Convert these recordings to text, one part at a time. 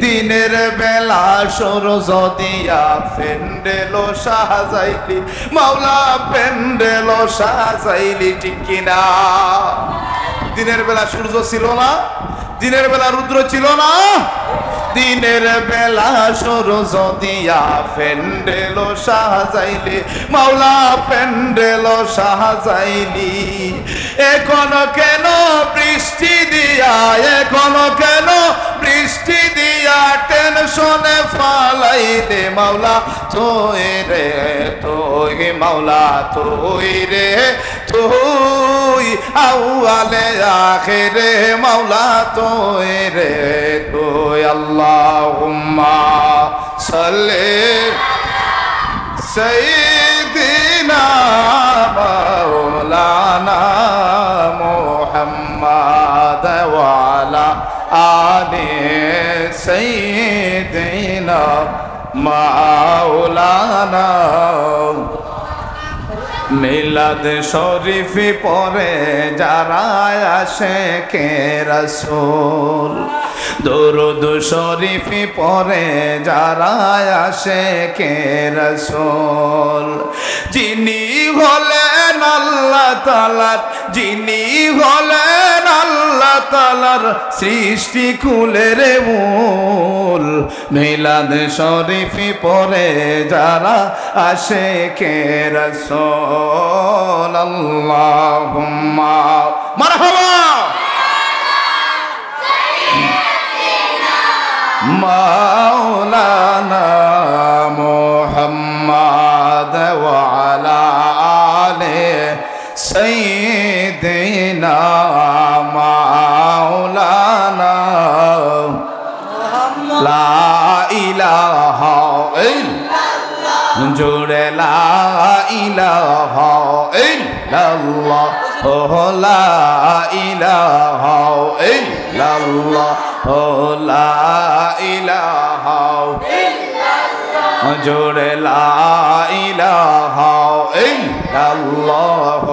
দিনের বেলা সূরজ দিয়া প্যান্ডেল সাজাইলি মাওলা, প্যান্ডেল সাজাইলি, ঠিক কিনা? দিনের বেলা সূর্য ছিল না, দিনের বেলা রুদ্র ছিল না, দিনের বেলা সূরজ দিয়া প্যান্ডেল সাজাইলি মাওলা, প্যান্ডেল সাজাইলি। এখন কেন বৃষ্টি দিয়া, এখন কেন বৃষ্টি দিয়া টেনশনে ফালাইলে মাওলা, তুই রে তুই মাওলা, তুই রে তুই আউয়ালে আখিরে মাওলা, তুই রে তুই। আল্লাহুম্মা সাল্লি সাইয়্যিদিনা মাওলানা মুহাম্মাদ ওয়া আলা আলি সাইয়্যিদিনা মাওলানা। মিলাদ শরীফ পরে যারা আশিকে রাসূল, দরুদ শরীফ পরে যারা আশিকে রাসূল, যিনি হলেন আল্লাহ তাআলার, যিনি হলেন আল্লাহ তাআলার সৃষ্টি কুলের মূল। মিলাদ শরীফ পরে যারা আশিকে রাসূল, আল্লাহুম্মা মারহাবা মাওলানা মুহাম্মাদ ওয়া আলা আলি সাইয়্যিদিনা মাওলানা। লা ইলাহা ইল্লাল্লাহ, জোরে লা ইলাহা ইল্লাল্লাহ, লা ইলাহা ইল্লাল্লাহ, লা ইলাহা ইল্লাল্লাহ, জোরে লা ইলাহা ইল্লাল্লাহ,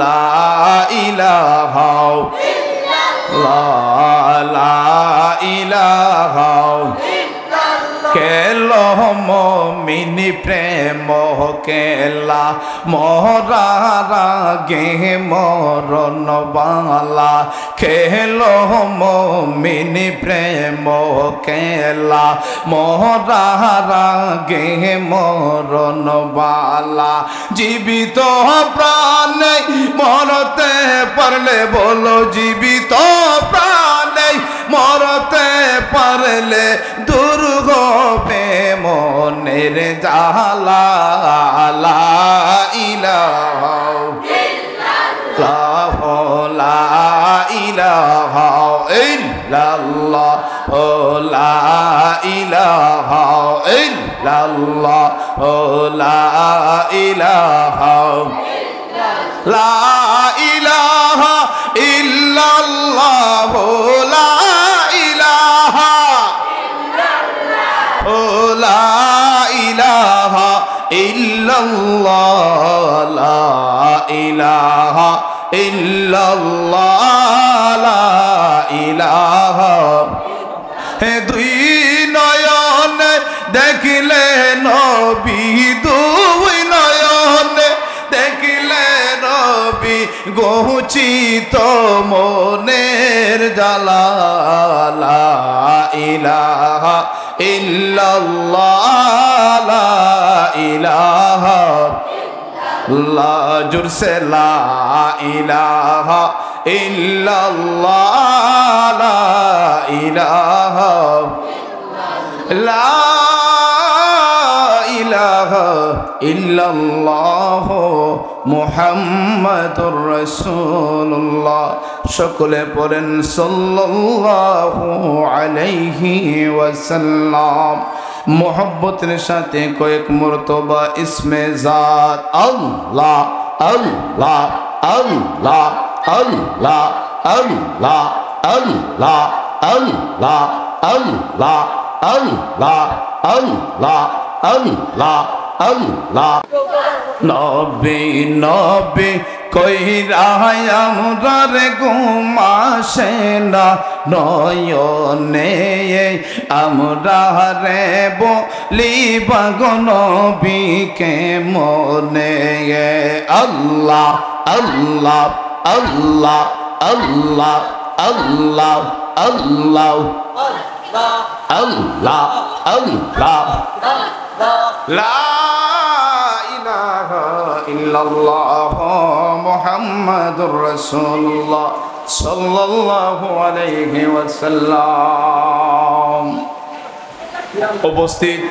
লা ইলাহা ইল্লাল্লাহ, লা ইলাহা কেলো মুমিনি প্রেম কেলা মরার আগে মরণ বালা, খেলো মুমিনি প্রেম কেলা মরার আগে মরণ বালা। জীবিত প্রাণে মরতে পারলে বলো, জীবিত প্রাণে মরতে পারলে দূর হবে মনের জালা। লা ইলাহা ইল্লাল্লাহ, লা ইলাহা ইল্লাল্লাহ, লা ইলাহা ইল্লাল্লাহ, লা ইলাহা লা ইলাহা ইল্লাল্লাহ, লা ইলাহা লা ইলাহা ইল্লাল্লাহ, লা ইলাহা ইল্লাল্লাহ, লা ইলাহা। হে দুই নয়নে দেখিলে নবী, দুই নয়নে দেখিলে নবী, গৌচিত মনের জালা। লা ইলাহা ইল্লাল্লাহ, লা ইলাহা ইল্লাল্লাহ, জোরসে লা ইলাহা ইল্লাল্লাহ, লা ইলাহা লা ইলাহা ইল্লাল্লাহ মুহাম্মাদুর রাসূলুল্লাহ। সকলে পড়েন সাল্লাল্লাহু আলাইহি ওয়াসাল্লাম। মোহব্বতের সাথে কয়েক মর্তবা ইসমে জাত আল্লাহ আল্লাহ আল্লাহ আল্লাহ আল্লাহ আল্লাহ আল্লাহ আল্লাহ আল্লাহ আল্লাহ আল্লাহ আল্লাহ। নবী নবী কইরা আমরা রে ঘুমাসে না নয়নে আমরা রে বলিবা গো নবীকে মনে আল্লাহ আল্লাহ আল্লাহ আল্লাহ আল্লাহ আল্লাহ আল্লাহ আল্লাহ লা ইলাহা ইল্লাল্লাহ মুহাম্মাদুর রাসূলুল্লাহ সাল্লাল্লাহু আলাইহি ওয়াসাল্লাম। উপস্থিত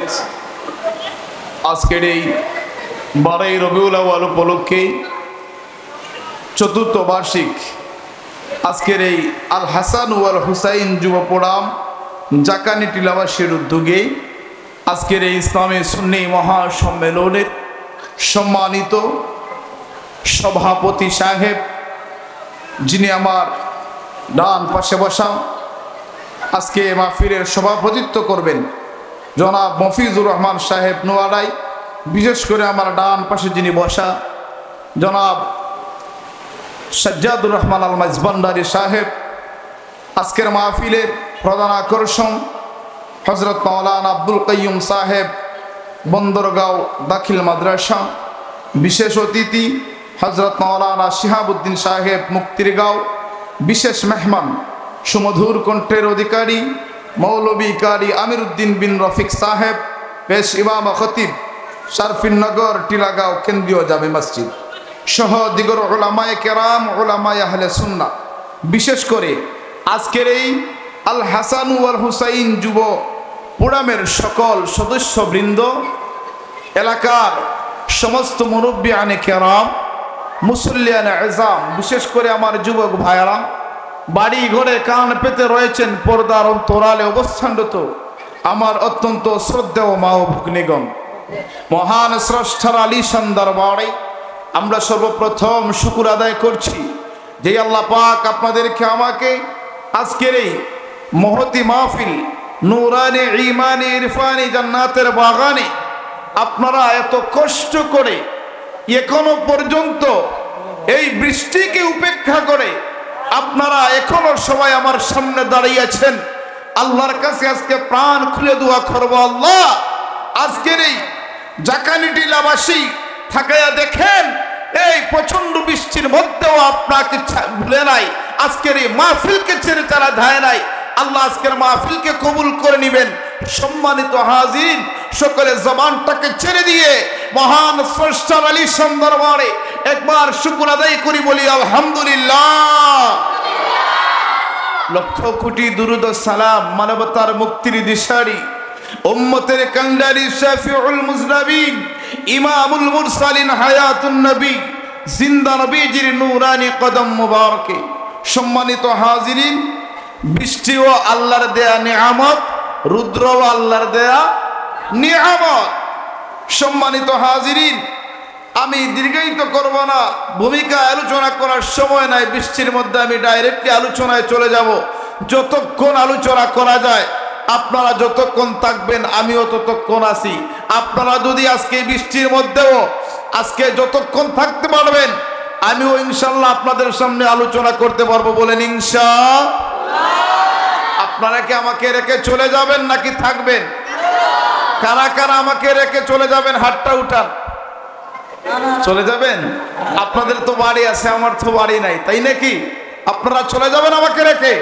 আজকের এই 12 রবিউল আউয়াল উপলক্ষে চতুর্থ বার্ষিক আজকের এই আল হাসান ওয়াল হুসাইন যুব প্রোগ্রাম জাকানি টিলাবাসীর উদ্যোগে আজকের এই ইসলামী সুন্নি মহাসম্মেলনের সম্মানিত সভাপতি সাহেব, যিনি আমার ডান পাশে বসা, আজকে মাহফিলের সভাপতিত্ব করবেন জনাব মফিজুর রহমান সাহেব নোয়ারাই। বিশেষ করে আমার ডান পাশে যিনি বসা জনাব সাজ্জাদুর রহমান আল মাইজবান্ডারি সাহেব। আজকের মাহফিলের প্রধান আকর্ষণ হযরত মাওলানা আব্দুল কাইয়ুম সাহেব, বন্দরগাঁও দাখিল মাদ্রাসা। বিশেষ অতিথি হযরত মাওলানা শিহাবুদ্দিন সাহেব, মুক্তিরগাঁও। বিশেষ মেহমান সুমধুর কণ্ঠের অধিকারী মৌলভী কারি আমির উদ্দিন বিন রফিক সাহেব, পেশ ইমাম খতিব শারফিনগর টিলাগাঁও কেন্দ্রীয় জামে মসজিদ সহ দিগর উলামায়ে কেরাম, উলামায়ে আহলে সুন্নাহ। বিশেষ করে আজকের এই আল হাসান ওয়াল হুসাইন যুব প্রোগ্রামের সকল সদস্যবৃন্দ, এলাকার সমস্ত মুরব্বিয়ানে কেরাম, মুসল্লিয়ানে আযম, বিশেষ করে আমার যুবক ভাইয়েরা বাড়ি ঘরে কান পেতে রয়েছেন, পর্দার অন্তরালে অবস্থানরত আমার অত্যন্ত শ্রদ্ধেয় মা ও ভগ্নীগণ, মহান স্রষ্টার আলিশান দরবারে আমরা সর্বপ্রথম শুকর আদায় করছি যে আল্লাহ পাক আপনাদেরকে আমাকে আজকের এই মহতি মাহফিল নূরানি ঈমানি ইরফানি জান্নাতের বাগানে আপনারা এত কষ্ট করে এখনো পর্যন্ত এই বৃষ্টিকে উপেক্ষা করে আপনারা এখনো সবাই আমার সামনে দাঁড়িয়ে আছেন। আল্লাহর কাছে আজকে প্রাণ খুলে দোয়া করব, আল্লাহ আজকের এই জাকানি টিলাবাসী থাকায়া দেখেন এই প্রচন্ড বৃষ্টির মধ্যেও আপনাকে ভুলে নাই, আজকের এই মাহফিলকে ছেড়ে তারা ধায় নাই। আল্লাহ আজকের মাহফিলকে কবুল করে নেবেন। সম্মানিত হাজির, সকলে জবানটাকে ছেড়ে দিয়ে মহান স্রষ্টার আলিশান দরবারে একবার শুকর আদায় করি, বলি আলহামদুলিল্লাহ। লক্ষ কোটি দুরুদ ও সালাম মানবতার মুক্তির দিশারি, উম্মতের কান্ডারি, শাফিউল মুজনাবিন, ইমামুল মুরসালিন, হায়াতুন নবী, জিন্দা নবীজির নূরানি কদম মুবারকে। সম্মানিত হাজিরিন, বৃষ্টিও আল্লাহর দেয়া নিয়ামত, রুদ্রও আল্লাহর দেয়া নিয়ামত। সম্মানিত হাজিরিন, আমি দীর্ঘায়িত করব না, ভূমিকা আলোচনা করার সময় নাই। বৃষ্টির মধ্যে আমি ডাইরেক্টলি আলোচনায় চলে যাব। যতক্ষণ আলোচনা করা যায়, আপনারা যতক্ষণ থাকবেন আমিও ততক্ষণ আছি। আপনারা যদি আজকে বৃষ্টির মধ্যেও আজকে যতক্ষণ থাকতে পারবেন, আমিও ইনশাল্লাহ আপনাদের সামনে আলোচনা করতে পারবো, বলেন ইনশাআল্লাহ। আপনারা কি আমাকে রেখে চলে যাবেন নাকি থাকবেন? কারা কারা আমাকে রেখে চলে যাবেন? হাতটা উঠান। চলে যাবেন? আপনাদের তো বাড়ি আছে, আমার তো বাড়ি নাই, তাই নাকি? আপনারা চলে যাবেন আমাকে রেখে?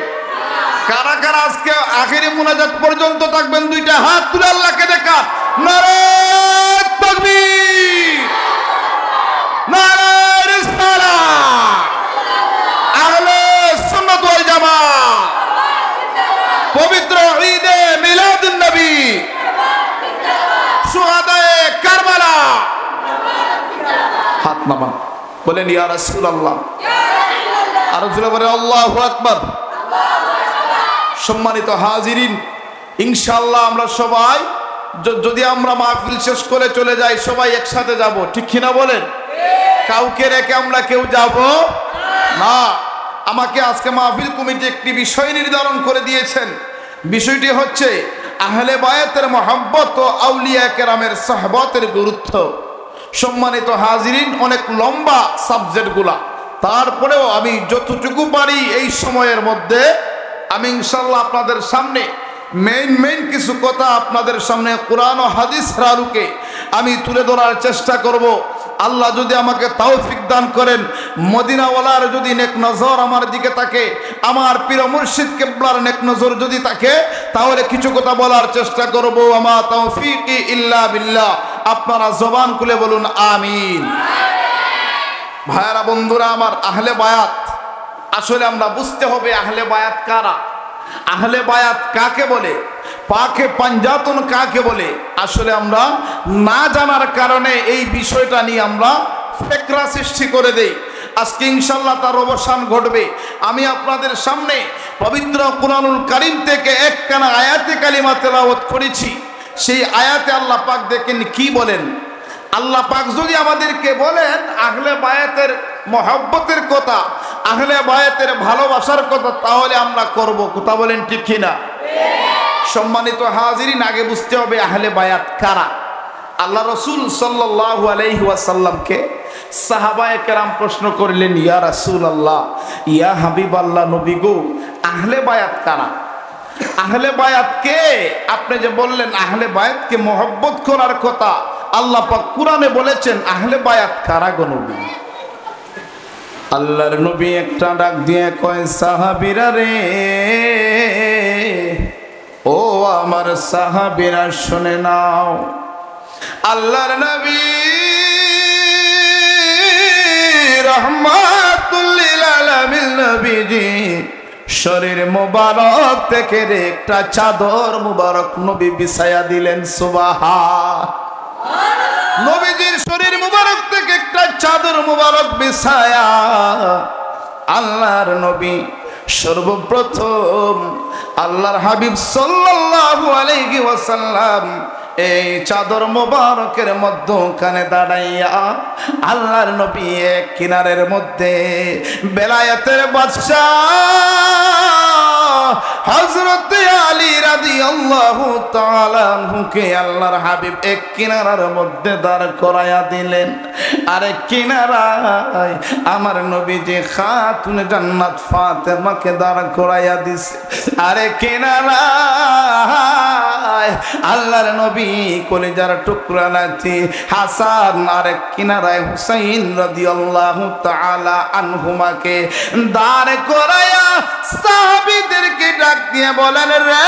কারা কারা আজকে আখেরি মুনাজাত পর্যন্ত থাকবেন? দুইটা হাত তুলে আল্লাহকে দেখা। নারে তাকবীর, নারে রিসালাত, আহলে সুন্নাত ওয়াল জামাত, পবিত্র ঈদে মিলাদুন নবী, শুহাদায়ে কারবালা। হাত নামান, বলেন ইয়া রাসূলুল্লাহ। আর জোরে বলেন আল্লাহু আকবার। সম্মানিত হাজিরিন, ইনশাআল্লাহ আমরা সবাই যদি আমরা মাহফিল শেষ করে চলে যাই, সবাই একসাথে যাব, ঠিক কিনা বলেন? কাউকে রেখে আমরা কেউ যাব না। আমাকে আজকে মাহফিল কমিটি একটি বিষয় নির্ধারণ করে দিয়েছেন। বিষয়টি হচ্ছে আহলে বায়াতের মহব্বত ও আউলিয়া কেরামের সাহবতের গুরুত্ব। সম্মানিত হাজিরিন, অনেক লম্বা সাবজেক্টগুলা, তারপরেও আমি যতটুকু পারি এই সময়ের মধ্যে আমি ইনশাল্লাহ আপনাদের সামনে মেইন কিছু কথা আপনাদের সামনে কোরআন ও হাদিসের আলোকে আমি তুলে ধরার চেষ্টা করব। আল্লাহ যদি আমাকে তৌফিক দান করেন, মদিনাওয়ালার যদি নেক নজর আমার দিকে থাকে, আমার পীর মুর্শিদ কিবলার নেক নজর যদি থাকে, তাহলে কিছু কথা বলার চেষ্টা করব। আমা তৌফিকি ইল্লা বিল্লাহ। আপনারা জবান খুলে বলুন আমিন। ভাইরা বন্ধুরা আমার, আহলে বায়াত আসলে আমরা বুঝতে হবে আহলে বায়াত কারা, আহলে বায়াত কাকে বলে, পাকে পাঞ্জাতন কাকে বলে। আসলে আমরা না জানার কারণে এই বিষয়টা নিয়ে আমরা ফিকরা সৃষ্টি করে দেই। আজকে ইনশাআল্লাহ তার অবসান ঘটবে। আমি আপনাদের সামনে পবিত্র কুরআনুল কারীম থেকে একখানা আয়াতে কালিমা তেলাওয়াত করেছি। সেই আয়াতে আল্লাহ পাক দেখেন কি বলেন। আল্লাহ পাক যদি আমাদেরকে বলেন আহলে বায়াতের মহব্বতের কথা, আহলে বায়াতের ভালোবাসার কথা, তাহলে আমরা করব। কথা বলেন ঠিক কিনা? সম্মানিত হাজিরিন, আগে বুঝতে হবে আহলে বায়াত কারা। আল্লাহ রসুল সাল্লাল্লাহু আলাইহি ওয়াসাল্লামকে সাহাবায়ে কেরাম প্রশ্ন করলেন, ইয়া রাসূলুল্লাহ, ইয়া হাবিবাল্লাহ, নবী গো, আহলে বায়াত কারা? আহলে বায়াত কে? আপনি যে বললেন আহলে বায়াতকে মহব্বত করার কথা, আল্লাহ পাক কুরআনে বলেছেন আহলে বায়াত কারা গো নবী? আল্লাহর নবী একটা ডাক দিয়ে কয়, সাহাবীরা রে, ও আমার সাহাবীরা শুনে নাও। আল্লাহর নবী রাহমাতুল লিল আলামিন নবীজি শরীর মুবারক থেকে একটা চাদর মুবারক নবী বিছায়া দিলেন। সুবহান। নবীজির শরীর মুবারক থেকে একটা চাদর মুবারক বিছায়া আল্লাহর নবী সর্বপ্রথম আল্লাহর হাবিব সাল্লাল্লাহু আলাইহি ওয়াসাল্লাম এই চাদর মুবারকের মধ্যখানে দাঁড়াইয়া আল্লাহর নবী এক কিনারের মধ্যে বেলায়েতের বাদশা হযরত আলী রাদিয়াল্লাহু তাআলা আনহুকে আল্লাহর হাবিব এক কিনারার মধ্যে দাঁড় করায়া দিলেন। আরেক কিনারায় আমার নবীজি খাতুন জান্নাত ফাতেমাকে দাঁড় করায়া দিছে। আরেক কিনারায় আল্লাহর নবী কলিজার টুকরা নাতি হাসান, আরেক কিনারায় হুসাইন রাদিয়াল্লাহু তাআলা আনহুমাকে দাঁড় করায়া সাহাবীদেরকে ডাক দিয়ে বলেন, রে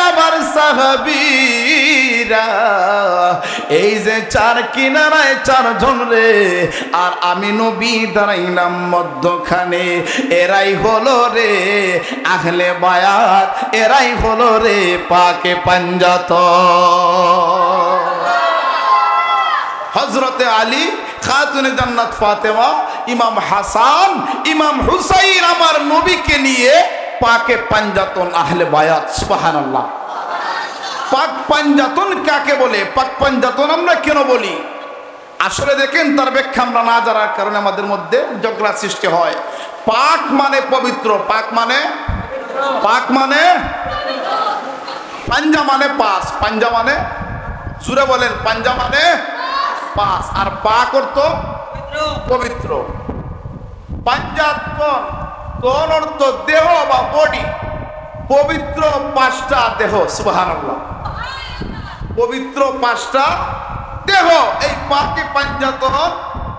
আমার সাহাবীরা, এই যে চার কিনারায় চারজন রে, আর আমি নবী দাঁড়াইলাম মধ্যখানে, এরাই হলো রে আহলে বায়াত, এরাই হলো রে পাকে পাঞ্জাতন। হযরতে আলী, খাতুনে জান্নাত ফাতেমা, ইমাম হাসান, ইমাম হুসাইন আমার নবীকে নিয়ে পাকে পাঞ্জাতন আহলে বায়াত। সুবহানাল্লাহ। পাক পাঞ্জাতন কাকে বলে? পাক পাঞ্জাতন আমরা কেন বলি? আসলে দেখেন তার ব্যাখ্যা আমরা না জানার কারণে আমাদের মধ্যে ঝগড়া সৃষ্টি হয়। পাক মানে পবিত্র, পাক মানে পাঞ্জা মানে পাঁচ, পাঞ্জা মানে জুড়ে বলেন, পাঞ্জা মানে পাঁচ, আর পাক অর্থ পবিত্র। পাঞ্জাতন কোন অর্থ? দেহ বা বডি। পবিত্র পাঁচটা দেহ। সুবহানাল্লাহ। পবিত্র পাঁচটা দেহ, এই পাকে পাঞ্জাতন,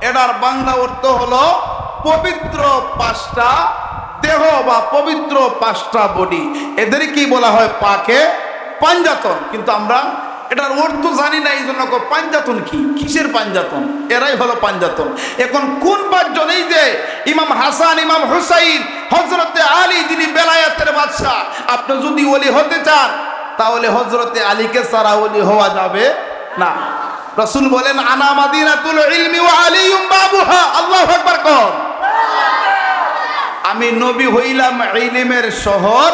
এটার বাংলা অর্থ হলো পবিত্র পাঁচটা দেহ বা পবিত্র পাঁচটা বডি। এদের কি বলা হয়? পাকে পাঞ্জাতন। কিন্তু আমরা এটার অর্থ জানি না, এই জন্য পাঞ্জাতন কি, কিসের পাঞ্জাতন? এরাই হলো পাঞ্জাতন। এখন কোন পাঁচজন? এই যে ইমাম হাসান, ইমাম হুসাইন, হযরতে আলী, যিনি বেলায়েতের বাদশা। আপনি যদি ওলি হতে চান তাহলে হযরতে আলীকে ছাড়া ওলি হওয়া যাবে না। রাসূল বলেন, আনা মাদিনাতুল ইলমি ওয়া আলিয়ুম বাবুহা। আল্লাহু আকবার কোন? আমি নবী হইলাম ইলমের শহর,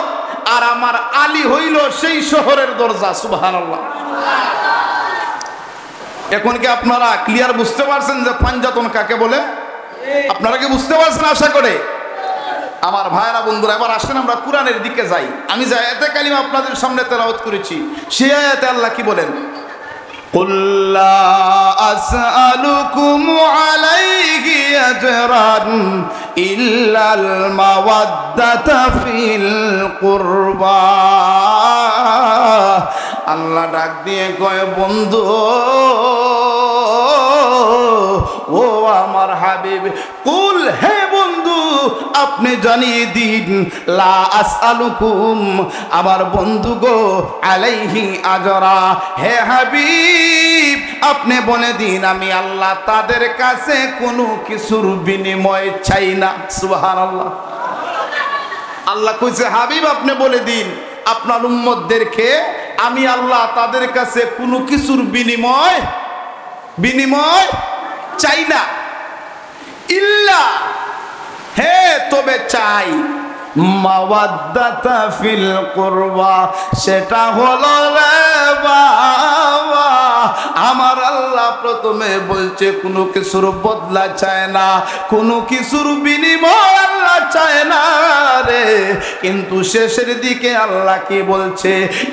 আর আমার আলী হইল সেই শহরের দরজা। সুবহানাল্লাহ। এখন কি আপনারা ক্লিয়ার বুঝতে পারছেন যে পাঞ্জাতন কাকে বলে? আপনারা কি বুঝতে পারছেন? আশা করে আমার ভাইরা বন্ধুরা, এবার আসেন আমরা কোরআনের দিকে যাই। আমি যে আয়াতে কালিমা আপনাদের সামনে তেলাওয়াত করেছি, সেই আয়াতে আল্লাহ কি বলেন? قل لا أسألكم عليه أجرا إلا المودة في القربى আল্লাহ ডাক দিয়ে কয় বন্ধু ও আমার হাবিব কুল হে বন্ধু আপনি জানিয়ে দিন লা আসআলুকুম আমার বন্ধু গো আলাইহি আজরা হে হাবিব আপনি বলে দিন আমি আল্লাহ তাদের কাছে কোনো কিছুর বিনিময় চাই না সুবহানাল্লাহ আল্লাহ কইছে হাবিব আপনি বলে দিন আপনার উম্মতদেরকে আমি আল্লাহ তাদের কাছে কোনো কিছুর বিনিময় চাই না ইল্লা হে তবে চাই মাওয়াদ্দাতা ফিল কুরবা সেটা হলো রে বাবা আমার আল্লাহ প্রথমে বলছে কোনো কিছুর বদলা চায় না কোনো কিছুর বিনিময় আল্লাহ চায় না রে কিন্তু শেষের দিকে আল্লাহ কি বলছে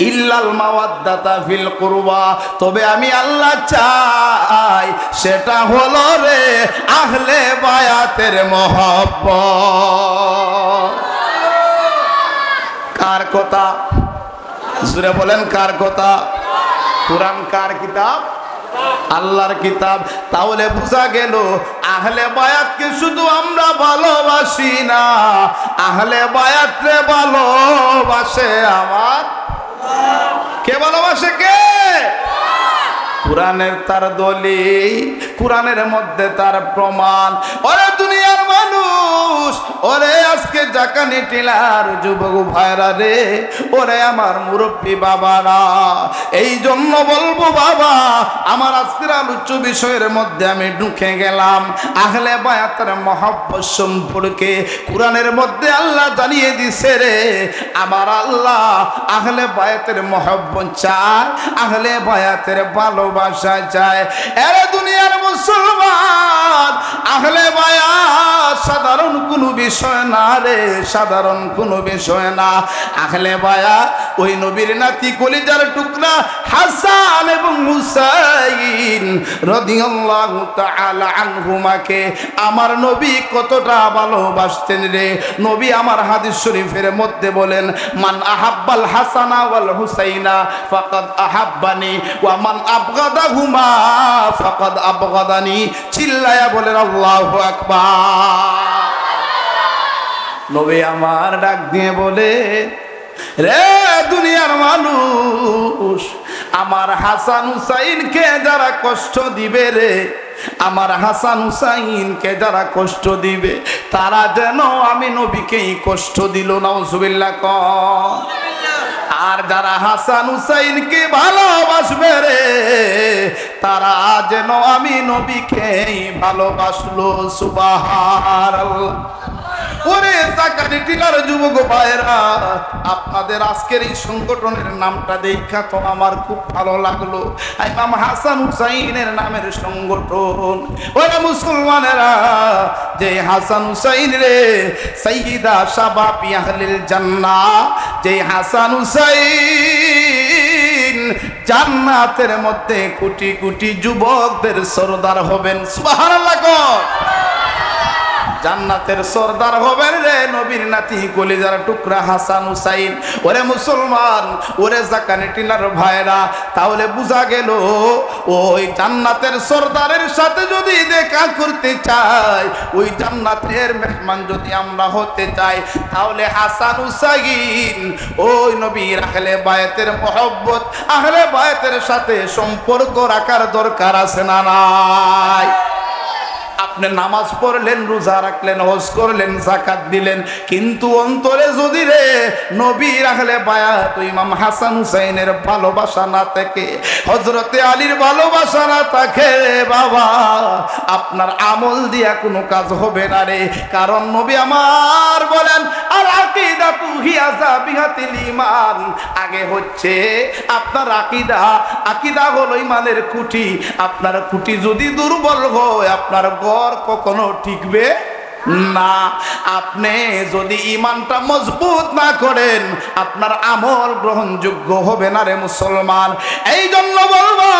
ইল্লাল মাওয়াদ্দাতা ফিল কুরবা তবে আমি আল্লাহ চাই সেটা হলো রে আহলে বায়াতের মহব্বত কার কথা জোরে বলেন কার কথা কুরআন কার কিতাব আল্লাহর কিতাব তাহলে বোঝা গেল আহলে বায়াতকে শুধু আমরা ভালোবাসি না আহলে বায়াতরে ভালোবাসে আমার কে ভালোবাসে কে কুরআনের তার দলিল কুরআনের মধ্যে তার প্রমাণ ওরে দুনিয়ার মানুষ ওরে আজকে জাকানি টিলার যুবক ভাইরা রে ওরে আমার মুরব্বী বাবারা এই জন্য বলবো বাবা আমার আজকের আলোচ্য বিষয়ের মধ্যে আমি ঢুকে গেলাম আহলে বায়াতের মহব্বত সম্পর্কে কুরআনের মধ্যে আল্লাহ জানিয়ে দিছে রে আমার আল্লাহ আহলে বায়াতের মহব্বত চায় আহলে বায়াতের ভালোবাসা চায় এর দুনিয়ার মুসলমান আহলে বায়াত সাধারণ কোনো বিষয় না রে সাধারণ কোনো বিষয় না আহলে বায়াত ওই নবীর নাতি কলিজার টুকরা হাসান এবং হুসাইন রাদিয়াল্লাহু তাআলা আনহুমাকে আমার নবী কতটা ভালোবাসতেন রে নবী আমার হাদিস শরীফের মধ্যে বলেন মান আহাব্বাল হাসানা ওয়াল হুসাইনা ফাকাদ আহাব্বানি ওয়া মান আবগাদাহুমা ফাকাদ আবগাদানি চিল্লায়া বলেন আল্লাহু আকবার নবী আমার ডাক দিয়ে বলে রে দুনিয়ার মানুষ আমার হাসান হুসাইনকে যারা কষ্ট দিবে রে আমার হাসান হুসাইনকে যারা কষ্ট দিবে তারা যেন আমি নবীকেই কষ্ট দিল নাউজুবিল্লাহ কও আর যারা হাসান হুসাইনকে ভালোবাসবে রে তারা যেন আমি নবীকেই ভালোবাসলো সুবহানাল্লাহ ওরে জাকানি টিলার যুবক ভাইরা আপনাদের আজকের এই সংগঠনের নামটা দেখা তো আমার খুব ভালো লাগলো ইমাম হাসান হুসাইনের নামের সংগঠন ওরে মুসলমানেরা যে হাসান হুসাইন রে সাইয়্যিদা শাবাবি আহলিল জান্নাহ যে হাসান হুসাইন জান্নাতের মধ্যে কোটি কোটি যুবকদের সরদার হবেন সুবহানাল্লাহ কও জান্নাতের সরদার হবেন রে নবীর নাতি কলিজার টুকরা হাসান হুসাইন ওরে মুসলমান ওরে জাকানি টিলার ভাইরা তাহলে বুঝা গেল ওই জান্নাতের সরদারের সাথে যদি দেখা করতে চাই ওই জান্নাতের মেহমান যদি আমরা হতে চাই তাহলে হাসান হুসাইন ওই নবীর আহলে বায়াতের মহব্বত আহলে বায়াতের সাথে সম্পর্ক রাখার দরকার আছে না নাই আপনি নামাজ পড়লেন রোজা রাখলেন হজ করলেন যাকাত দিলেন কিন্তু অন্তরে যদি রে নবীর আহলে বায়াত ইমাম হাসান হুসাইনের ভালোবাসা না থাকে হযরতে আলীর ভালোবাসা না থাকে বাবা আপনার আমল দিয়া কোনো কাজ হবে না রে কারণ নবী আমার বলেন আল আকিদাতু হিয়া যাবিহাতুল ঈমান আগে হচ্ছে আপনার আকীদা হলো ঈমানের খুঁটি আপনার খুঁটি যদি দুর্বল হয় আপনার ঘর কখনো টিকবে না, আপনি যদি ঈমানটা মজবুত না করেন আপনার আমল গ্রহণযোগ্য হবে না রে মুসলমান। এই জন্য বলবো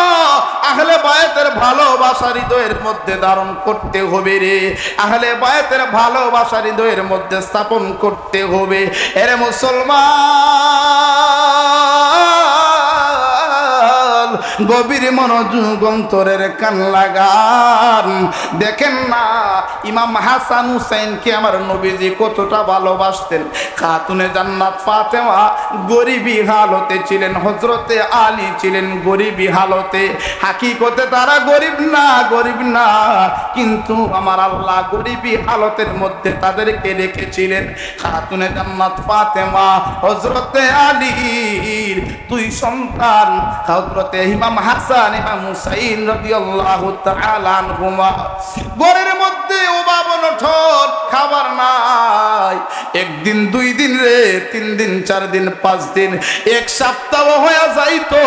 আহলে বায়াতের ভালোবাসা হৃদয়ের মধ্যে ধারণ করতে হবে রে, আহলে বায়াতের ভালোবাসা হৃদয়ের মধ্যে স্থাপন করতে হবে। এরে মুসলমান, গভীর মনোযোগ অন্তরের কান লাগান। দেখেন না ইমাম হাসান হুসাইনকে আমার নবীজি কতটা ভালোবাসতেন। খাতুনে জান্নাত ফাতেমা গরিবী হালতে ছিলেন, হযরতে আলী ছিলেন গরিবী হালতে। হাকিকতে তারা গরিব না, কিন্তু আমার আল্লাহ গরিবী হালতের মধ্যে তাদেরকে রেখেছিলেন। খাতুনে জান্নাত ফাতেমা হযরতে আলীর দুই সন্তান হযরতে ইমাম হাসান ইমাম হুসাইন রাদিয়াল্লাহু তাআলা আনহুমা, ঘরের মধ্যে অভাব অনটন, খাবার নাই। একদিন দুই দিন রে, 3 দিন 4 দিন 5 দিন, 1 সপ্তাহ হয়ে যাইতো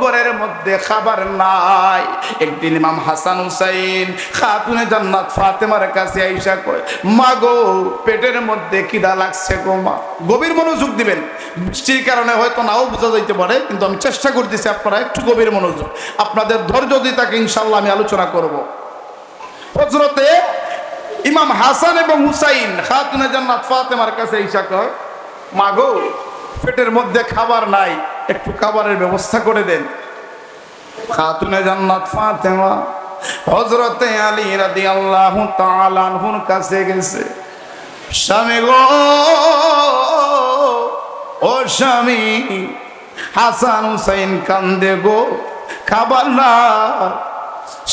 ঘরের মধ্যে খাবার নাই। একদিন ইমাম হাসান হুসাইন খাতুনে জান্নাত ফাতেমার কাছে আইসা কয়, মা গো পেটের মধ্যে খিদা লাগছে গো মা। গভীর মনোযোগ দিবেন, বৃষ্টির কারণে হয়তো নাও বোঝা যাইতে পারে, কিন্তু আমি চেষ্টা করতেছি আপনারা একটু গভীর মনোযোগ, আপনাদের ধৈর্য যদি থাকে ইনশাআল্লাহ আমি আলোচনা করব। হযরতে ইমাম হাসান এবং হুসাইন খাতুনে জান্নাত ফাতেমার কাছে আইসা কয়, মা গো পেটের মধ্যে খাবার নাই, একটু খাবারের ব্যবস্থা করে দেন। খাতুনে জান্নাত ফাতেমা হযরতে আলী রাদিয়াল্লাহু তাআলা আনহুর কাছে গেছে, স্বামী গো, ও স্বামী, হাসান হুসাইন কান্দে গো, খাবার না।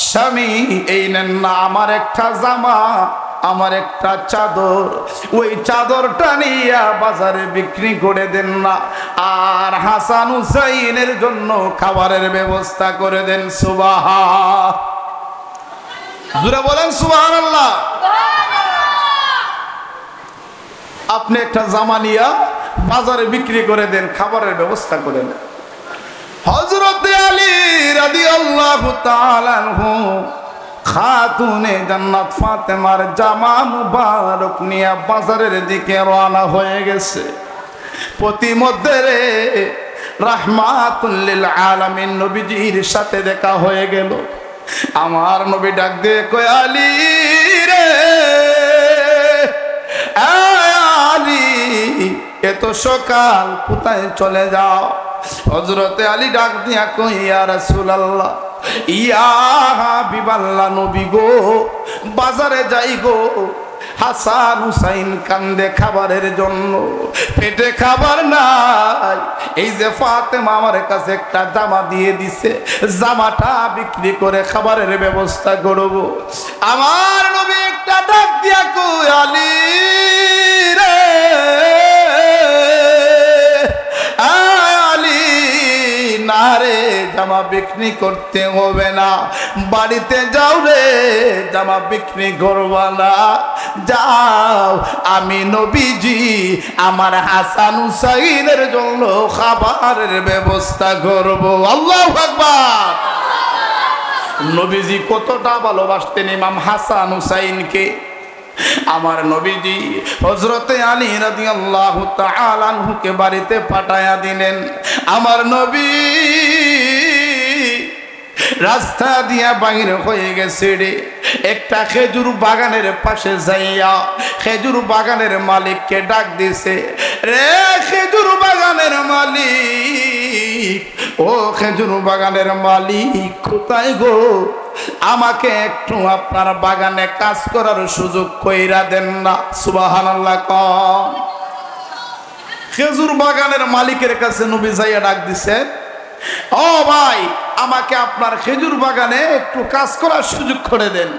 স্বামী এই নেন না আমার একটা জামা, আমার একটা চাদর, ওই চাদরটা নিয়া বাজারে বিক্রি করে দেন না, আর হাসান হুসাইনের জন্য খাবারের ব্যবস্থা করে দেন। জোরে বলেন সুবহানাল্লাহ। আপনি একটা জামা নিয়া বাজারে বিক্রি করে দেন, খাবারের ব্যবস্থা করে দেন। হযরতে আলী রাদিয়াল্লাহু তাআলা আনহু খাতুনে জান্নাত ফাতেমার জামা মুবারক নিয়ে বাজারের দিকে রওনা হয়ে গেছে। প্রতিমধ্যে রে রাহমাতুল লিল আলামিন নবীজির সাথে দেখা হয়ে গেল। আমার নবী ডাক দিয়ে কয়, আলী রে, আলী এত সকাল কোথায় চলে যাও? হযরতে আলী ডাক দিয়া কই, ইয়া রাসূলুল্লাহ, ইয়া হাবিবাল্লাহ, নবী গো, বাজারে যাই গো, হাসান হুসাইন কান্দে খাবারের জন্য, পেটে খাবার নাই। এই যে ফাতেমা আমার কাছে একটা জামা দিয়ে দিছে, জামাটা বিক্রি করে খাবারের ব্যবস্থা করব। আমার নবী একটা ডাক দিয়া কই, আলী রে, আলী না রে, জামা বিক্রি করতে হবে না, বাড়িতে যাও রে, জামা বিক্রি করবা না, যাও, আমি নবীজি আমার হাসান হুসাইনের জন্য খাবারের ব্যবস্থা করব। আল্লাহু আকবার। নবীজি কতটা ভালোবাসতেন ইমাম হাসান হুসাইনকে। আমার নবীজি হযরতে আলী রাদিয়াল্লাহু তাআলা আনহুকে বাড়িতে পাঠায়া দিলেন। আমার নবী রাস্তা দিয়া বাহির হয়ে গেছে রে, একটা খেজুর বাগানের পাশে যাইয়া খেজুর বাগানের মালিককে ডাক দিছে, রে খেজুর বাগানের মালিক, ও খেজুর বাগানের মালিক, কোথায় গো? আমাকে একটু আপনার বাগানে কাজ করার সুযোগ কইরা দেন না। সুবহানাল্লাহ। কম খেজুর বাগানের মালিকের কাছে নবী যাইয়া ডাক দিছে, ও ভাই, আমাকে আপনার খেজুর বাগানে একটু কাজ করার সুযোগ করে দেন।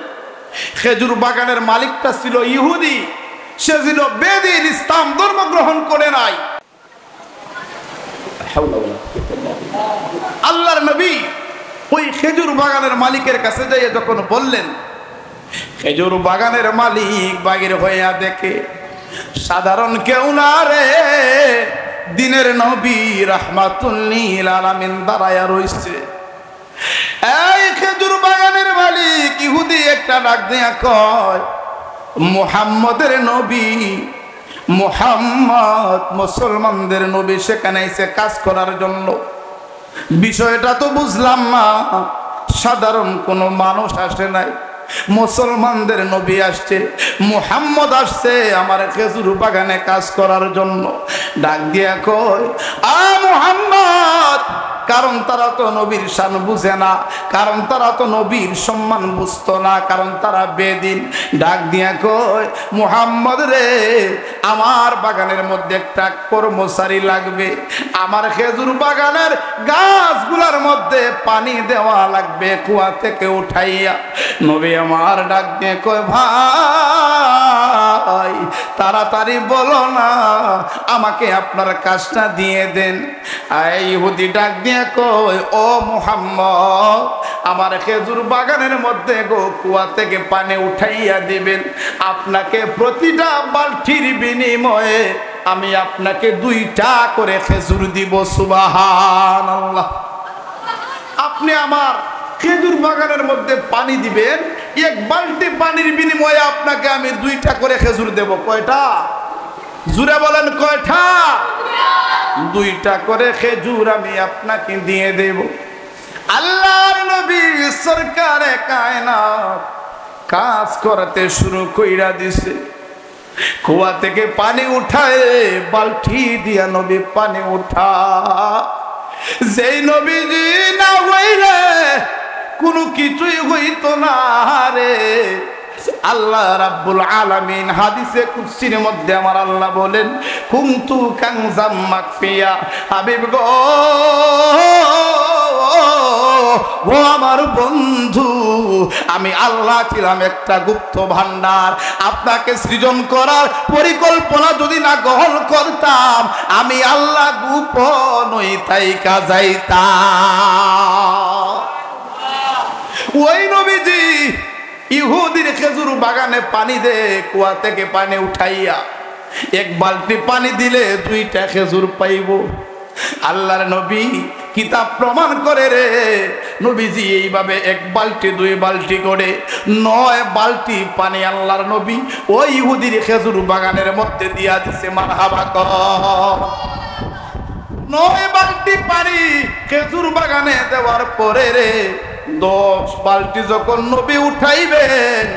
খেজুর বাগানের মালিকটা ছিল ইহুদি, সে ছিল বেদিন, ইসলাম ধর্ম গ্রহণ করে নাই। আল্লাহর নবী ওই খেজুর বাগানের মালিকের কাছে যাইয়া যখন বললেন, খেজুর বাগানের মালিক বাগির হইয়া দেখে সাধারণ কেউ না রে, দিনের নবী রাহমাতুল লিল আলামিন দাঁড়ায়া রইছে। এই খেজুর বাগানের মালিক ইহুদি একটা ডাক দিয়া কয়, মুহাম্মদের নবী, মুহাম্মদ মুসলমানদের নবী, সেখানে এসে কাজ করার জন্য। বিষয়টা তো বুঝলাম না, সাধারণ কোনো মানুষ আসে নাই, মুসলমানদের নবী আসছে, মুহাম্মদ আসছে আমার খেজুর বাগানে কাজ করার জন্য। ডাক দিয়া কয়, আ মুহাম্মদ, কারণ তারা তো নবীর শান বুঝে না, কারণ তারা তো নবীর সম্মান বুঝতো না, কারণ তারা বেদিন। ডাক দিয়া কয়, মুহাম্মদ রে, আমার বাগানের মধ্যে একটা কর্মচারী লাগবে, আমার খেজুর বাগানের গাছগুলোর মধ্যে পানি দেওয়া লাগবে কুয়া থেকে উঠাইয়া। নবী আমার ডাক দিয়ে কয়, ভাই তাড়াতাড়ি বলো না, আমাকে আপনার কাজটা দিয়ে দেন। ইহুদি ডাক দিয়ে কয়, ও মুহাম্মদ, আমার খেজুর বাগানের মধ্যে গো কুয়া থেকে পানি উঠাইয়া দিবেন, আপনাকে প্রতিটা বালতির বিনিময়ে আমি আপনাকে 2টা করে খেজুর দিব। সুবহানাল্লাহ। আপনি আমার খেজুর বাগানের মধ্যে পানি দিবেন, 1 বালতি পানির বিনিময়ে আপনাকে আমি 2টা করে খেজুর দেব। কয়টা? জুড়ে বলেন কয়টা? 2টা করে খেজুর আমি আপনাকে দিয়ে দেব। আল্লাহর নবী সরকারে কায়নাত কাজ করতে শুরু কইরা দিছে। কুয়া থেকে পানি উঠায় বালতি দিয়া নবী পানি উঠা। যেই নবীজি না হইলে কোনো কিছুই হইতো না রে। আল্লাহ রাব্বুল আলামিন হাদিসে কুদসির মধ্যে আমার আল্লাহ বলেন, কুনতু কানজাম মাকফিয়া, হাবিব গো, ও আমার বন্ধু, আমি আল্লাহ ছিলাম একটা গুপ্ত ভান্ডার। আপনাকে সৃজন করার পরিকল্পনা যদি না গ্রহণ করতাম, আমি আল্লাহ গোপনই থাইকা যাইতাম। ওই নবীজি ইহুদির খেজুর বাগানে পানি দে, কুয়া থেকে পানি উঠাইয়া 1 বালতি পানি দিলে 2টা খেজুর পাইব। আল্লাহর নবী কিতাব প্রমাণ করে রে, নবীজি এইভাবে 1 বালতি 2 বালতি করে 9 বালতি পানি আল্লাহর নবী ওই ইহুদির খেজুর বাগানের মধ্যে দিয়া দিছে। মারহাবা কর। 9 বালতি পানি খেজুর বাগানে দেওয়ার পরে রে, 10 বালতি যখন নবী উঠাইবেন,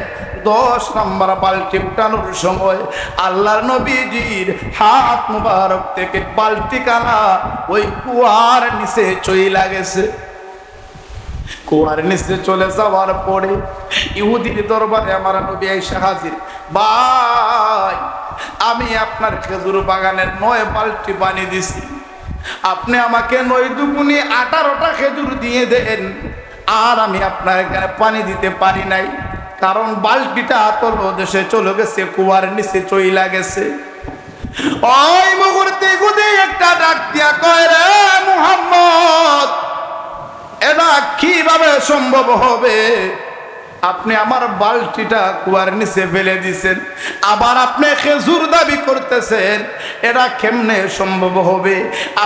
10 নম্বর বালতি উঠানোর সময় আল্লাহর নবীজির হাত মুবারক থেকে বালতি কানা ওই কুয়ার নিচে চইলা গেছে। কুয়ার নিচে চলে যাওয়ার পরে ইহুদির দরবারে আমার নবী এসে হাজির। ভাই, আমি আপনার খেজুর বাগানের 9 বালতি পানি দিছি, আপনি আমাকে 9 দুগুণে 18টা খেজুর দিয়ে দেন। আর আমি আপনার এখানে পানি দিতে পারি নাই, কারণ বালতিটা তলদেশে চলে গেছে, কুয়ার নিচে চইলা গেছে। ওই মুহূর্তে গুদে একটা ডাক দিয়া কয়, রে মুহাম্মদ, এটা কিভাবে সম্ভব হবে? আপনি আমার বালতিটা কুয়ার নিচে ফেলে দিছেন, আবার আপনি খেজুর দাবি করতেছেন, এটা কেমনে সম্ভব হবে?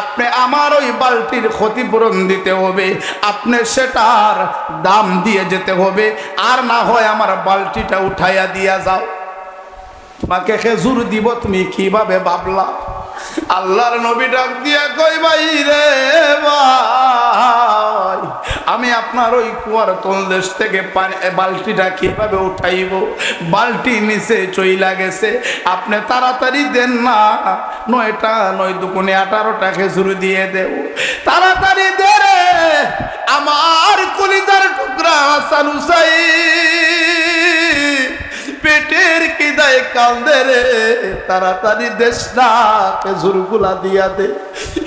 আপনি আমার ওই বালতির ক্ষতিপূরণ দিতে হবে, আপনি সেটার দাম দিয়ে যেতে হবে, আর না হয় আমার বালতিটা উঠাইয়া দিয়া যাও। তোমাকে খেজুর দিব, তুমি কিভাবে ভাবলা? আল্লাহর নবী ডাক দিয়া কই, ভাই রে ভাই, আমি আপনার ওই কুয়ার তলদেশ থেকে পানি বালতিটা কিভাবে উঠাইব? বালতি নিচে চইলা গেছে, আপনি তাড়াতাড়ি দেন না, 9টা 9 দুগুণে 18টা খেজুর দিয়ে দেব। তাড়াতাড়ি দে রে আমার কলিজার টুকরা হাসান হুসাইন, পেটের কিদায় কান্দে রে, তাড়াতাড়ি দেশ না, খেজুর গুলা দিয়া দে।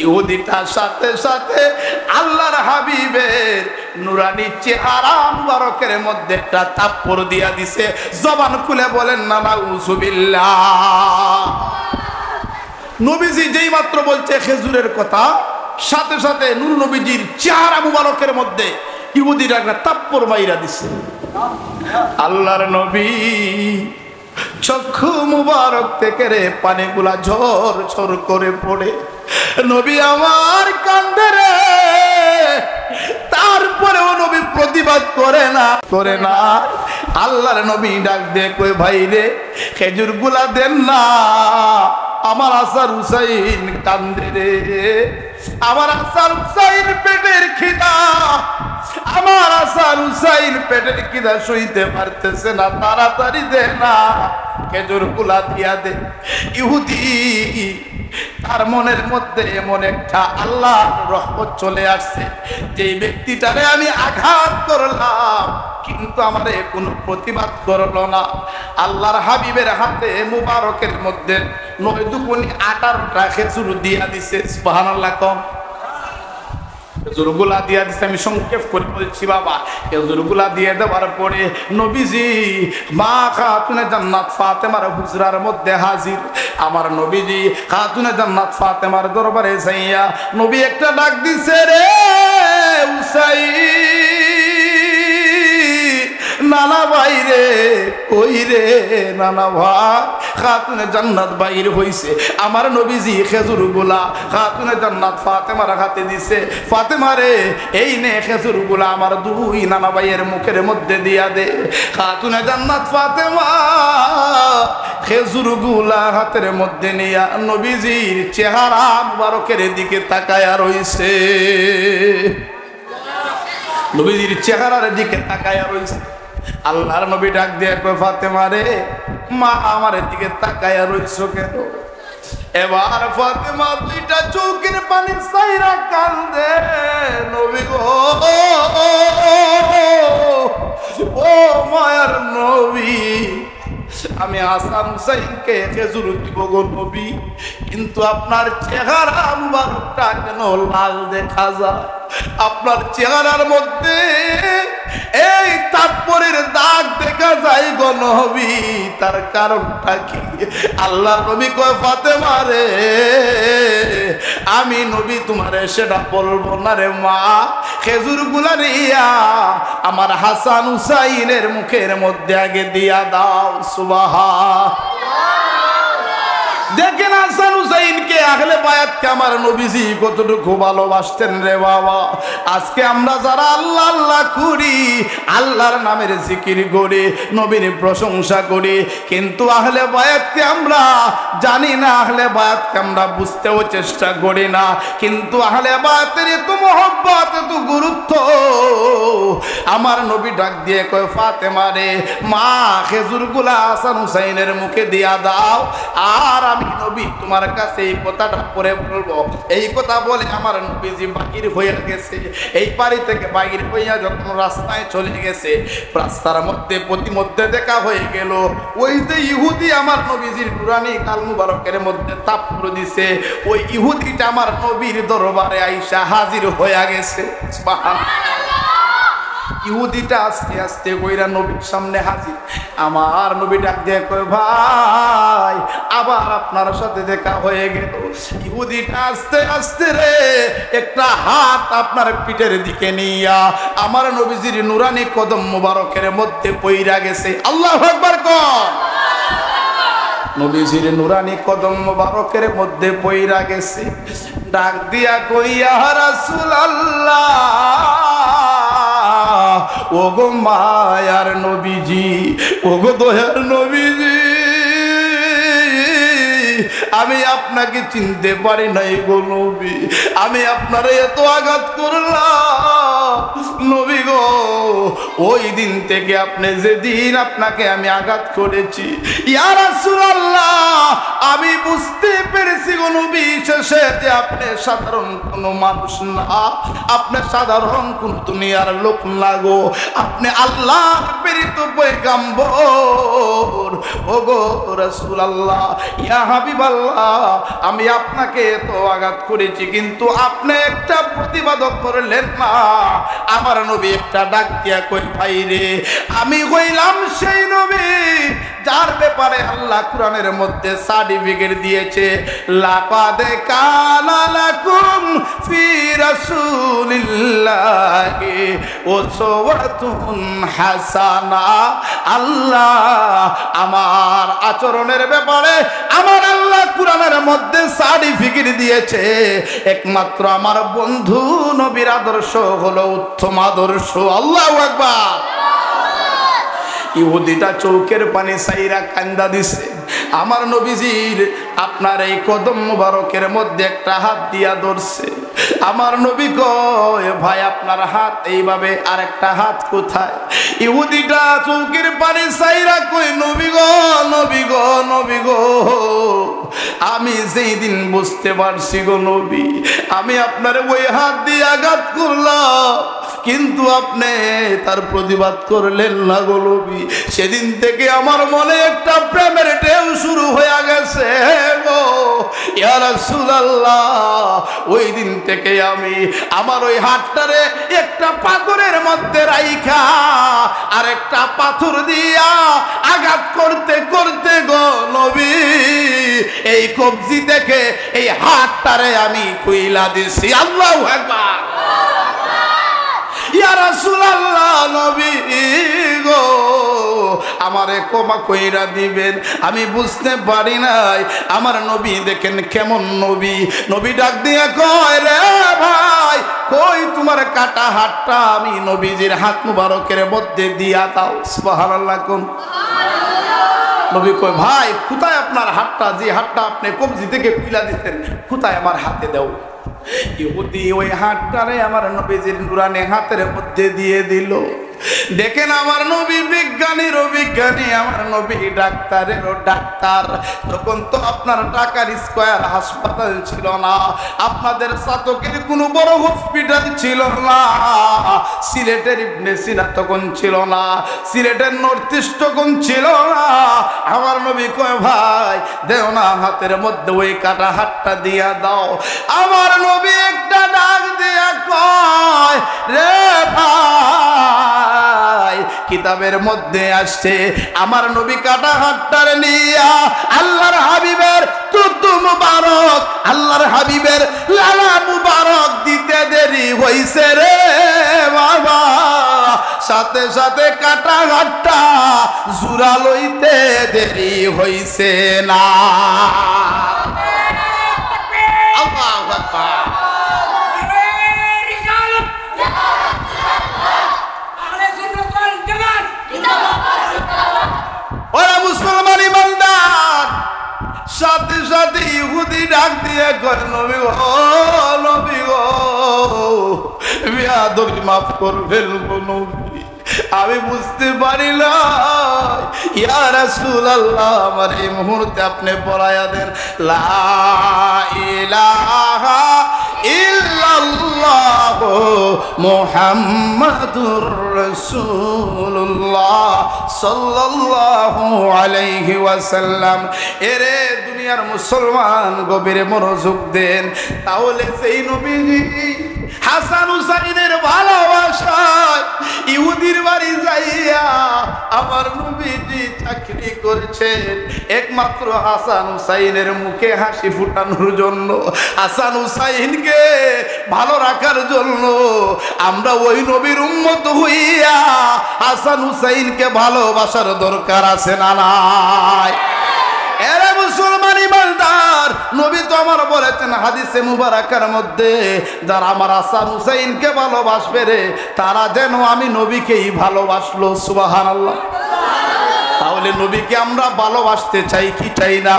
ইহুদিটার সাথে সাথে আল্লাহর হাবিবের নুরানি চেহারা মুবারকের মধ্যে একটা থাপ্পড় দিয়া দিছে। জবান খুলে বলেন না নাউজুবিল্লাহ। নবীজি যেই মাত্র বলছে খেজুরের কথা, সাথে সাথে নূর নবীজির চেহারা মুবারকের মধ্যে ইহুদিরা একটা থাপ্পড় মাইরা দিছে। আল্লাহর নবী চক্ষু মুবারক থেকে রে পানিগুলা ঝর ঝর করে পড়ে। নবী আমার কান্দে রে, তারপরেও নবী প্রতিবাদ করে না। আল্লাহর নবী ডাক দিয়ে কই, ভাই রে খেজুরগুলা দেন না, আমার হাসান হুসাইন কান্দে রে, আমার হাসান হুসাইন পেটের খিদা, আমার হাসান হুসাইন পেটের খিদা সইতে পারতেছে না, তাড়াতাড়ি দে না, খেজুরগুলা দিয়া দে। ইহুদি তার মনের মধ্যে এমন একটা আল্লাহর রহমত চলে আসছে, যে ব্যক্তিটারে আমি আঘাত করলাম কিন্তু আমারে কোনো প্রতিবাদ করলো না। আল্লাহর হাবিবের হাতে মুবারকের মধ্যে 9 দুগুনি 18টা খেজুর দিয়া দিছে। সুবহানাল্লাহ কম। খেজুরগুলা দিয়া দিছে, আমি সংক্ষেপ করে বলছি বাবা। খেজুরগুলা দিয়ে দেওয়ার পরে নবীজি মা খাতুনে জান্নাত ফাতেমার হুজরার মধ্যে হাজির। আমার নবীজি খাতুনে জান্নাত ফাতেমার দরবারে যাইয়া নবী একটা ডাক দিছে, রে হুসাইন, নানা ভাই রে, কই রে নানা ভাই। খাতুনে জান্নাত বাইর হইছে, আমার নবীজি খেজুরগুলা খাতুনে জান্নাত ফাতেমার হাতে দিছে। ফাতেমা রে, এই নে খেজুরগুলা আমার 2 নানা ভাইয়ের মুখের মধ্যে দিয়া দে। খাতুনে জান্নাত ফাতেমা খেজুরগুলা হাতের মধ্যে নিয়া নবীজির চেহারা মুবারকের দিকে তাকায়া রইছে, নবীজির চেহারার দিকে তাকায়া রইছে। আল্লাহর নবী ডাক দিয়ে কয়, ফাতেমা রে, মা আমার দিকে তাকায়া রইছো কেন? এবার ফাতেমা 2টা চোখের পানি সাইরা কান্দে, নবী গো, ও মায়ার নবী, আমি হাসান হুসাইনকে খেজুর দিব গো নবী, কিন্তু আপনার চেহারা মুবারকটা কেন লাল দেখা যায়? আপনার চেহারার মধ্যে এই তারপরের দাগ দেখা যায় গো নবী, তার কারণটা কি? আল্লাহ নবী কয়, ফাতেমা রে, আমি নবী তোমারে সেটা বলবো না রে মা, খেজুরগুলা নিয়া আমার হাসান হুসাইনের মুখের মধ্যে আগে দিয়া দাও। সুবহানাল্লাহ। দেখেন হাসান হুসাইনকে, আহলে বায়াতকে আমার নবীজি কতটুকু ভালোবাসতেন রে বাবা। আজকে আমরা যারা আল্লাহ আল্লাহ করি, আল্লাহর নামের জিকির করি, নবীর প্রশংসা করি, কিন্তু আহলে বায়াতকে আমরা জানি না, আহলে বায়াতকে আমরা বুঝতেও চেষ্টা করি না। কিন্তু আহলে বায়াতের এত মহব্বত, এত গুরুত্ব। আমার নবী ডাক দিয়ে কয়, ফাতেমা রে, মা খেজুরগুলা হাসান হুসাইনের মুখে দিয়া দাও, আর আমি নবী তোমার কাছে এই কথাটা পরে বলবো। এই কথা বলে আমার নবীজি বাহির হয়ে গেছে। এই বাড়ি থেকে বাহির হইয়া যখন রাস্তায় চলে গেছে, রাস্তার মধ্যে প্রতিমধ্যে দেখা হয়ে গেল ওই যে ইহুদি আমার নবীজির নুরানি কাল মুবারকের মধ্যে তাপড় দিছে, ওই ইহুদিটা আমার নবীর দরবারে আইসা হাজির হয়ে গেছে। সুবহানাল্লাহ। ইহুদিটা আস্তে আস্তে কইরা নবীর সামনে হাজির। আমার নবী ডাক দিয়ে কয়, ভাই আবার আপনার সাথে দেখা হয়ে গেল। ইহুদিটা আস্তে আস্তে রে একটা হাত আপনার পিঠের দিকে নিয়া আমার নবীজির নুরানি কদম মুবারকের মধ্যে পইরা গেছে। আল্লাহু আকবার কর। নবীজির নুরানি কদম মুবারকের মধ্যে পইরা গেছে। ডাক দিয়া কইয়া, রাসূলুল্লাহ, ওগো মায়ার নবীজি, ওগো দয়ার নবীজি, আমি আপনাকে চিনতে পারি নাই গো নবী, আমি আপনারে এত আঘাত করলাম নবী গো। ওই দিন থেকে আপনি যেদিন আপনাকে আমি আঘাত করেছি, ইয়া রাসূলুল্লাহ, আমি বুঝতে পেরেছি গো নবী শেষে যে আপনি সাধারণ কোনো মানুষ না, আপনি সাধারণ কোন দুনিয়ার লোক না গো, আপনি আল্লাহর প্রেরিত পয়গম্বর। ওগো রাসূলুল্লাহ, ইয়া হাবিবাল্লাহ, আমি আপনাকে তো আঘাত করেছি কিন্তু আপনি একটা প্রতিবাদ করলেন না। আমার নবী একটা ডাক দিয়া কই, ভাই রে, আমি হইলাম সেই নবী যার ব্যাপারে আল্লাহ কোরআনের মধ্যে সার্টিফিকেট দিয়েছে, লাকাদ কানা লাকুম ফি রাসূলিল্লাহি উসওয়াতুন হাসানা। আল্লাহ আমার আচরণের ব্যাপারে আমার আল্লাহ কোরআনের মধ্যে সার্টিফিকেট দিয়েছে, একমাত্র আমার বন্ধু নবীর আদর্শ হলো উত্তম আদর্শ। আল্লাহু আকবার। ইহুদিটা চৌকের পানি সাইরা কান্দা দিছে। আমার নবীজির আপনার এই কদম মুবারকের মধ্যে একটা হাত দিয়া ধরছে। আমার নবী কয় ভাই আপনার হাত এইভাবে, আর একটা হাত কোথায়? ইহুদিটা চৌকের পানি সাইরা কই নবী গো, নবী গো, নবী গো, আমি যেই দিন বুঝতে পারছি গো নবী, আমি আপনার ওই হাত দিয়ে আঘাত করলাম, কিন্তু আপনি তার প্রতিবাদ করলেন না গো নবী, সেদিন থেকে আমার মনে একটা প্রেমের ঢেউ শুরু হয়ে গেছে গো ইয়া রাসূলুল্লাহ। ওই দিন থেকে আমি আমার ওই হাতটারে একটা পাথরের মধ্যে রাইখা আর একটা পাথর দিয়া আঘাত করতে করতে গো নবী, এই কবজি থেকে এই হাতটারে আমি খুইলা দিছি। আল্লাহু আকবার। ইয়া রাসূলুল্লাহ, নবী গো আমারে ক্ষমা কইরা দিবেন, আমি বুঝতে পারি নাই। আমার নবী দেখেন কেমন নবী, নবী ডাক দিয়ে কয় রে ভাই, কই তোমার কাটা হাতটা আমি নবীজির হাত মুবারকের মধ্যে দিয়া দাও। সুবহানাল্লাহ কোন নবী কয় ভাই কোথায় আপনার হাতটা, যে হাতটা আপনি কবজি থেকে খুইলা দিতেন, কোথায় আমার হাতে দাও। ইহুদি ওই হাতটারে আমার নবীজির নুরানি হাতের মধ্যে দিয়ে দিল। দেখেন আমার নবী বিজ্ঞানীরও বিজ্ঞানী, আমার নবী ডাক্তারেরও ডাক্তার। তখন তো আপনার টাকার স্কয়ার হাসপাতাল ছিল না, আপনাদের চাতকের কোনো বড় হসপিটাল ছিল না, সিলেটের ইবনে সিনা তখন ছিল না, সিলেটের নর্থ ইস্ট তখন ছিল না। আমার নবী কয় ভাই দেও না হাতের মধ্যে ওই কাটা হাতটা দিয়া দাও। আমার নবী একটা ডাক দিয়া কয় রে ভাই, কিতাবের মধ্যে আসছে আমার নবী কাটা হাতটার নিয়া আল্লাহর হাবিবের তুতু মুবারক, আল্লাহর হাবিবের লালা মুবারক দিতে দেরি হইছে রে বাবা, সাথে সাথে কাটা হাতটা জুরা লইতে দেরি হইছে না। আল্লাহু আকবার। ওরা মুসলমান ইমানদার, সাথে সাথে ইহুদি ডাক দিয়ে কয় নবী গো, নবী গো বেয়াদবি মাফ করবেন গো নবী, আমি বুঝতে পারি না। ইয়া রাসূলুল্লাহ আমার এই মুহূর্তে আপনি পড়ায়া দেন লা ইলাহা ইল্লাল্লাহ মুহাম্মাদুর রাসূলুল্লাহ সাল্লাল্লাহু আলাইহি ওয়াসাল্লাম। এরে দুনিয়ার মুসলমান গভীরে মনোযোগ দেন, তাহলে সেই নবীজি হাসান হুসাইনের ভালোবাসায় ইহুদির বাড়ি যাইয়া আমার নবীজি চাকরি করছেন একমাত্র হাসান হুসাইনের মুখে হাসি ফুটানোর জন্য, হাসান হুসাইনকে ভালো রাখার জন্য। আমরা ওই নবীর উম্মত হইয়া হাসান হুসাইনকে ভালোবাসার দরকার আছে না নাই? এরে মুসলমান ইমানদার, নবী তো আমার বলেছেন হাদিসে মুবারাকার মধ্যে, যারা আমার হাসান হুসাইনকে ভালোবাসবে রে তারা যেন আমি নবীকেই ভালোবাসলো। সুবহানাল্লাহ। তাহলে নবীকে আমরা ভালোবাসতে চাই কি চাই না?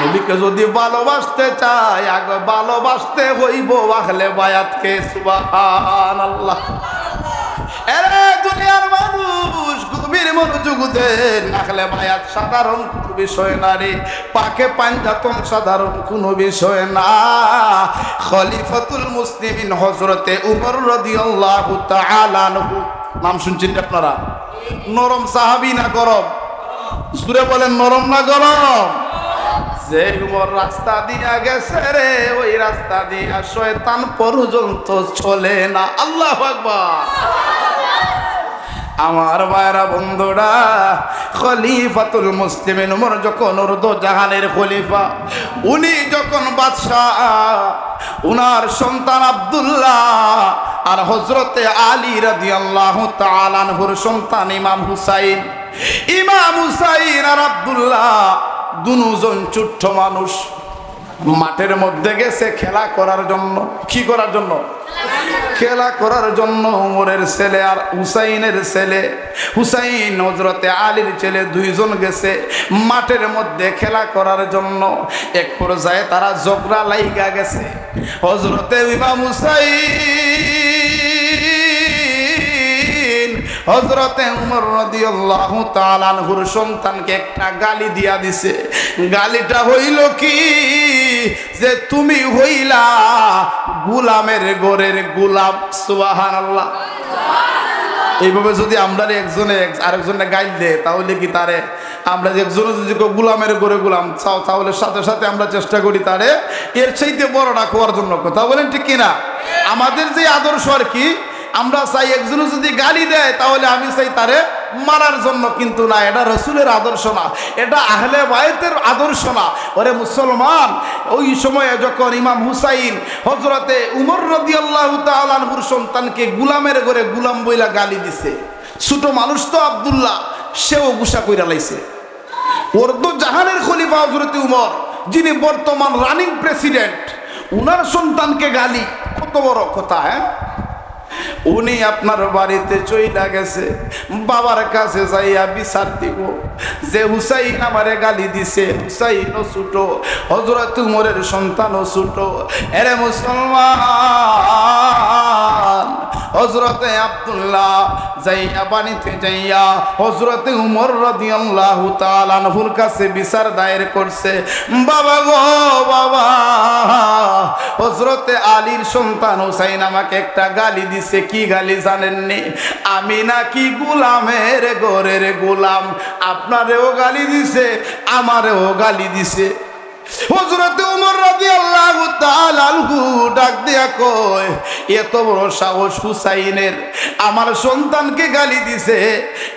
নবীকে যদি ভালোবাসতে চাই আগে ভালোবাসতে হইব আহলে বায়াতকে। সুবহানাল্লাহ। এরে দুনিয়ার মানুষ গভীর মনোযোগ দেন, আহলে বায়াত সাধারণ কোনো বিষয় না রে, পাকে পাঞ্জাতন সাধারণ কোনো বিষয় না। খলিফাতুল মুসলিমিন হযরতে উমর রাদিয়াল্লাহু তাআলা আনহু, নাম শুনছেন আপনারা? নরম সাহাবী না গরম? জোরে বলেন নরম না গরম? যে উমর রাস্তা দিয়া গেছে রে, ওই রাস্তা দিয়া শয়তান পর্যন্ত চলে না। আল্লাহু আকবার। আমার ভাইরা বন্ধুরা, খলিফাতুল মুসলিমিন উমর যখন উর্দু জাহানের খলিফা, উনি যখন বাদশাহ, উনার সন্তান আব্দুল্লাহ আর হযরতে আলী রাদিয়াল্লাহু তাআলা আনহুর সন্তান ইমাম হুসাইন, ইমাম হুসাইন আর আব্দুল্লাহ দুজন ছোট্ট মানুষ মাঠের মধ্যে গেছে খেলা করার জন্য। কি করার জন্য? খেলা করার জন্য উমরের ছেলে আর হুসাইনের ছেলে, হুসাইন হযরতে আলীর ছেলে, দুইজন গেছে মাঠের মধ্যে খেলা করার জন্য। এক পর্যায়ে তারা ঝগড়া লাইগা গেছে। হযরতে ইমাম হুসাইন হযরতে উমর রাদিয়াল্লাহু তাআলা আনহুর সন্তানকে একটা গালি দিয়া দিছে। গালিটা হইল কি, যে তুমি হইলা গোলামের ঘরের গোলাম। সুবহানাল্লাহ। এইভাবে যদি আমরা একজনে আরেকজনে গাইল দেয় তাহলে কি তারে আমরা একজনে যদি গোলামের ঘরে গোলাম চাও তাহলে সাথে সাথে আমরা চেষ্টা করি তারে এর চাইতে বড়টা খোয়ার জন্য। কথা বলেন ঠিক কিনা? আমাদের যে আদর্শ আর কি, আমরা চাই একজনে যদি গালি দেয় তাহলে আমি চাই তারে মারার জন্য, কিন্তু না, এটা রসুলের আদর্শ না, এটা আহলে বায়তের আদর্শ না। ওরে মুসলমান, ওই সময়ে যখন ইমাম হুসাইন হযরতে উমর রাদিয়াল্লাহু তাআলা আনহুর সন্তানকে গোলামের ঘরে গোলাম বইলা গালি দিছে, ছোট মানুষ তো আব্দুল্লাহ, সেও গুসা কইরা লাইছে। ওর তো জাহানের খলিফা হযরতে উমর, যিনি বর্তমান রানিং প্রেসিডেন্ট, উনার সন্তানকে গালি, কত বড় কথা! হ্যাঁ, উনি আপনার বাড়িতে চইলা গেছে, বাবার কাছে যাইয়া বিচার দিব যে হুসাইন আমারে গালি দিছে, হুসাইনও ছোট, হযরত উমরের সন্তানও ছোট। এরে মুসলমান, হযরতে আব্দুল্লাহ যাইয়া বাড়িতে যাইয়া হযরতে উমর রাদিয়াল্লাহু তাআলা আনহুর কাছে বিচার দায়ের করছে। বাবা গো বাবা, হযরতে আলীর সন্তান হুসাইন আমাকে একটা গালি দিছে। কি গালি জানেননি? আমি নাকি গোলামের ঘরের গোলাম। আপনারেও গালি দিছে, আমারেও গালি দিছে। হযরতে উমর রাদিয়াল্লাহু তাআলা আনহু ডাক দিয়া কয়, এত বড় সাহস হুসাইনের, আমার সন্তানকে গালি দিছে,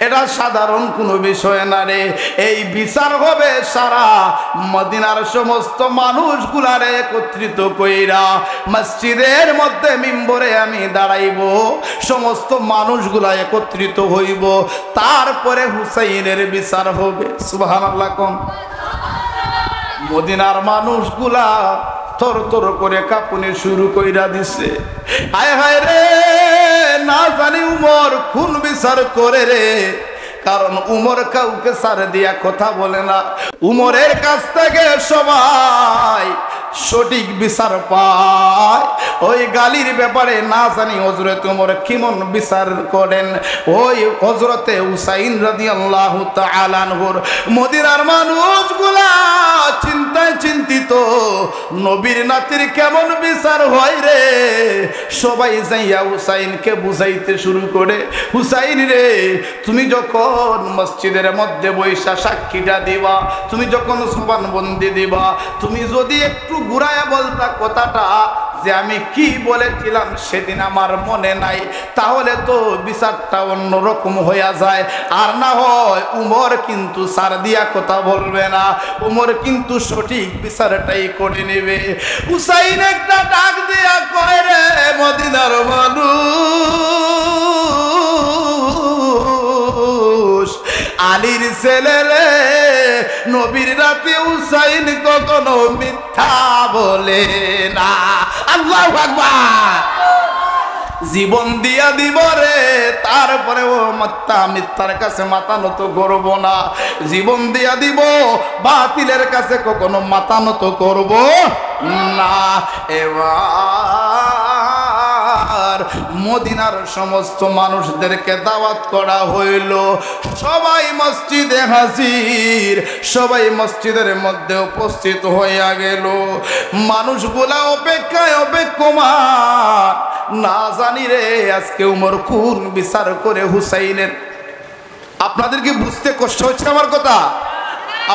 এটা সাধারণ কোনো বিষয় না রে। এই বিচার হবে সারা মদিনার সমস্ত মানুষগুলারে একত্রিত কইরা মসজিদের মধ্যে মিম্বরে আমি দাঁড়াইব, সমস্ত মানুষগুলা একত্রিত হইব, তারপরে হুসাইনের বিচার হবে। সুবহানাল্লাহ। কোন মদিনার মানুষগুলা থর থর করে কাঁপুনি শুরু কইরা দিছে। হায় হায় রে, না জানি উমর কোন বিচার করে রে, কারণ উমর কাউকে ছাড় দিয়া কথা বলে না। উমরের কাছ থেকে সবাই সঠিক বিচার পায়। ওই গালির ব্যাপারে না জানি হযরত উমর কেমন বিচার করেন। ওই হযরতে হুসাইন রাদিয়াল্লাহু তাআলা আনহুর মদিনার মানুষগুলা চিন্তায় চিন্তিত, নবীর নাতির কেমন বিচার হয় রে। সবাই যাইয়া হুসাইনকে বুঝাইতে শুরু করে, হুসাইন রে, তুমি যখন মসজিদের মধ্যে বৈশা সাক্ষীটা দিবা, তুমি যখন জবানবন্দি দিবা, তুমি যদি একটু ঘুরায়া বলতা কথাটা যে আমি কি বলেছিলাম সেদিন আমার মনে নাই, তাহলে তো বিচারটা অন্যরকম হইয়া যায়। আর না হয় উমর কিন্তু সার দিয়া কথা বলবে না, উমর কিন্তু সঠিক বিচারটাই করে নেবে। হুসাইন একটা ডাক দিয়া কয়, রে মদিনার মানুষ, আলীর ছেলে রে, নবীর রাতে হুসাইন কখনো মিথ্যা বলে না। আল্লাহু আকবার। জীবন দিয়া দিব রে, তারপরে ও মিথ্যার কাছে মাথা নত করব না। জীবন দিয়া দিব, বাতিলের কাছে কখনো মাথা নত করব না। এবার মদিনার সমস্ত মানুষদেরকে দাওয়াত করা হইল। সবাই মসজিদে হাজির, সবাই মসজিদের মধ্যে উপস্থিত হইয়া গেল। মানুষগুলা অপেক্ষায় অপেক্ষমান, না জানি রে আজকে উমর কোন বিচার করে হুসাইনের। আপনাদের কি বুঝতে কষ্ট হচ্ছে আমার কথা?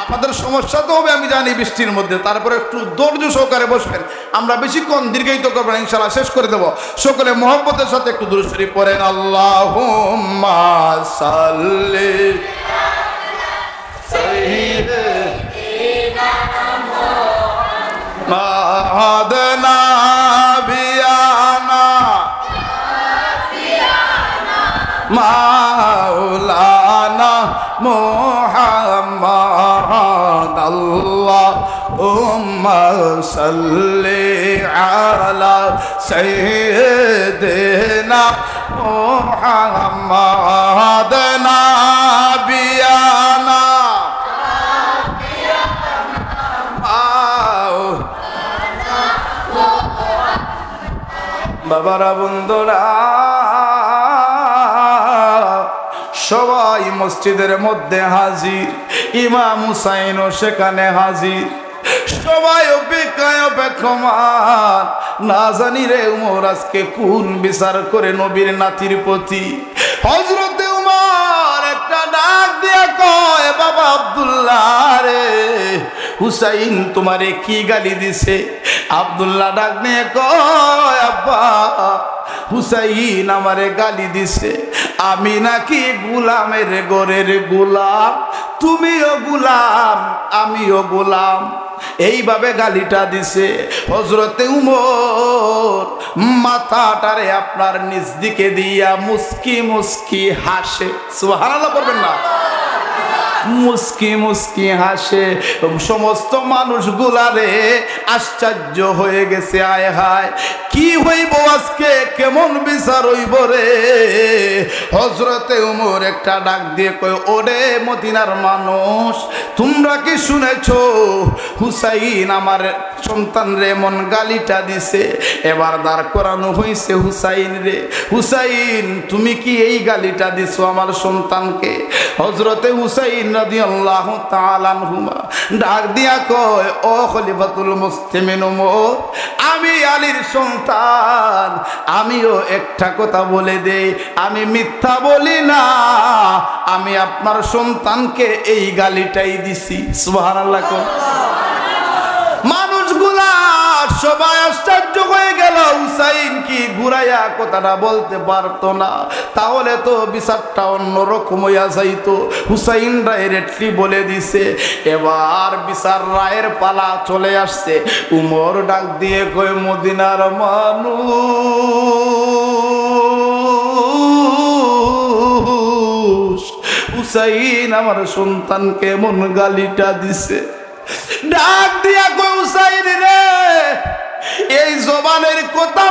আপনাদের সমস্যা তো হবে আমি জানি বৃষ্টির মধ্যে, তারপরে একটু ধৈর্য সহকারে বসবেন। আমরা বেশিক্ষণ দীর্ঘায়িত করবো না, ইনশাআল্লাহ শেষ করে দেব। সকলে মহব্বতের সাথে একটু দুরূদ শরীফ পড়েন। আল্লাহুম্মা সাল্লি সাইয়্যিদিনা মুহাম্মাদ মাওলানা মুহাম্মদ আল্লাহুম্মা সাল্লি আলা সাইয়্যিদিনা মুহাম্মাদ নাবিয়ানা বাবারা বন্ধুরা সবাই মসজিদের মধ্যে হাজির, ইমাম হুসাইনও সেখানে হাজির, সবাই অপেক্ষায় অপেক্ষমান। না জানি রে উমর আজকে কোন বিচার করে নবীর নাতির প্রতি। হযরতে উমর একটা ডাক দিয়ে কয়, বাবা আব্দুল্লাহ রে, হুসাইন তোমারে কি গালি দিছে? আব্দুল্লাহ ডাক দিয়ে কয়, আব্বা হুসাইন আমারে গালি দিছে, আমি নাকি গোলামের ঘরের গোলাম, তুমিও গোলাম আমিও গোলাম, এইভাবে গালিটা দিছে। হযরতে উমর মাথাটারে আপনার নিচ দিকে দিয়া মুস্কি মুস্কি হাসে। সুবহানাল্লাহ বলবেন না? মুস্কি মুস্কি হাসে। সমস্ত মানুষগুলারে আশ্চর্য হয়ে গেছে, আয় হায় কি হইব আজকে, কেমন বিচার হইব রে। হযরতে উমর একটা ডাক দিয়ে কয়, ওরে মদিনার মানুষ, তোমরা কি শুনেছো হুসাইন আমার সন্তান রে এমন গালিটা দিছে? এবার দাঁড় করানো হয়েছে হুসাইন রে। হুসাইন তুমি কি এই গালিটা দিছো আমার সন্তানকে? হযরতে হুসাইন রাদিয়াল্লাহু তাআলা আনহুমা ডাক দিয়া কয়, ও খলিফাতুল মুসলিমিন উমর, আমি আলীর সন্তান, আমিও একটা কথা বলে দেই, আমি মিথ্যা বলি না, আমি আপনার সন্তানকে এই গালিটাই দিছি। সুবহানাল্লাহ। মানুষগুলা সবাই আশ্চর্য হয়ে গেল, হুসাইন কি ঘুরাইয়া কথাটা বলতে পারতো না? তাহলে তো বিচারটা অন্যরকম হইয়া যাইতো। হুসাইন ডাইরেক্টলি বলে দিছে। এবার বিচার রায়ের পালা চলে আসছে। উমর ডাক দিয়ে কয়, মদিনার মানুষ, হুসাইন আমার সন্তানকে এমন গালিটা দিছে। ডাক দিয়া কই, হুসাইন রে, এই জবানের কথা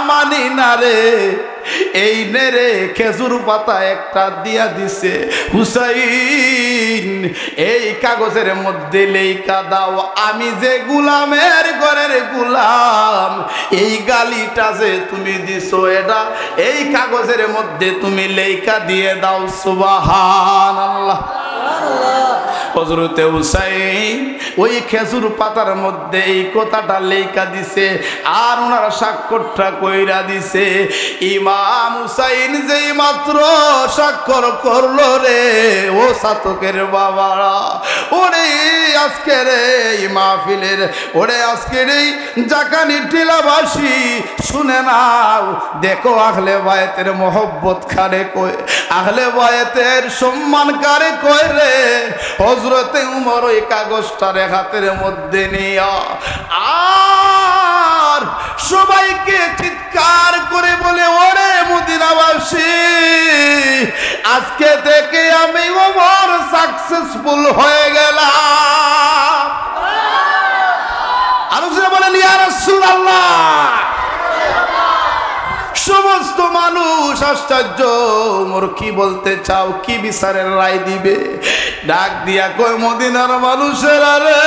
মানি না রে, এই নে রে খেজুর পাতা একটা দিয়া দিছে। হুসাইন এই কাগজের মধ্যে লেখা দাও, আমি যে গোলামের ঘরের গোলাম, এই গালিটা যে তুমি দিছো এটা এই কাগজের মধ্যে তুমি লেখা দিয়ে দাও। সুবহানাল্লাহ। হযরতে হুসাইন ওই খেজুর পাতার মধ্যে এই কথাটা লেখা দিছে, আর ওনারা স্বাক্ষরটা কইরা দিছে। ইমাম হুসাইন যেই মাত্র স্বাক্ষর করলো রে, ও সাতকের বাবারা, ওরে আজকের এই মাহফিলের, ওরে আজকের এই জাকানি টিলাবাসী শুনে নাও, দেখো আহলে বায়তের মোহব্বত কারে কয়, আহলে বায়তের সম্মান কারে কয় রে। হযরতে উমর ওই কাগজটারে হাতের মধ্যে নিয়া আর সবাইকে চিৎকার করে বলে, ওরে মদিনাবাসী, আজকে থেকে আমি উমর সাকসেসফুল হয়ে গেলাম। আর বলেন ইয়া রাসূলুল্লাহ। সমস্ত মানুষ আশ্চর্য, ওমর কি বলতে চাও, কি বিচারের রায় দিবে? ডাক দিয়া কয়, মদিনার মানুষেরা রে,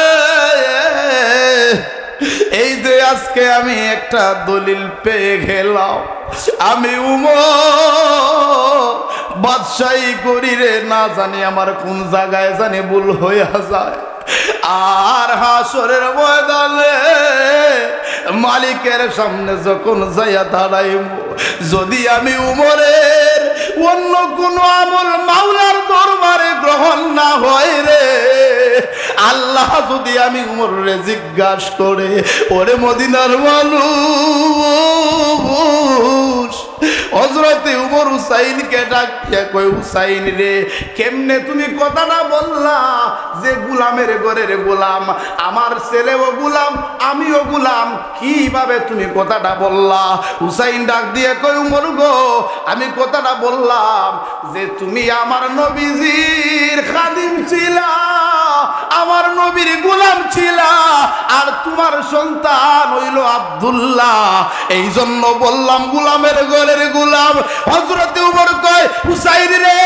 এই যে আজকে আমি একটা দলিল পেয়ে গেলাম, আমি উমর বাদশাহী করি রে, না জানি আমার কোন জায়গায় জানি ভুল হইয়া যায়। আর হাসরের ময়দানে মালিকের সামনে যখন যাইয়া দাঁড়াইব, যদি আমি উমরের অন্য কোন আমল মাওলার দরবারে গ্রহণ না হয় রে, আল্লাহ যদি আমি উমরে জিজ্ঞাসা করে, ওরে মদিনার মানুষ, হযরতে উমর হুসাইনকে ডাকিয়ে কই হুসাইন রে কেমনে তুমি কথাটা বললা যে গোলামের ঘরের গোলাম আমার ছেলেও গোলাম আমিও গোলাম কিভাবে তুমি কথাটা বললা হুসাইন ডাক দিয়ে কই উমর গো আমি কথাটা বললাম যে তুমি আমার নবীজির খাদিম ছিলা আমার নবীর গোলাম ছিলা আর তোমার সন্তান হইল আব্দুল্লাহ এই জন্য বললাম গোলামের ঘরের গোলাম হযরতে উমর কয় হুসাইন রে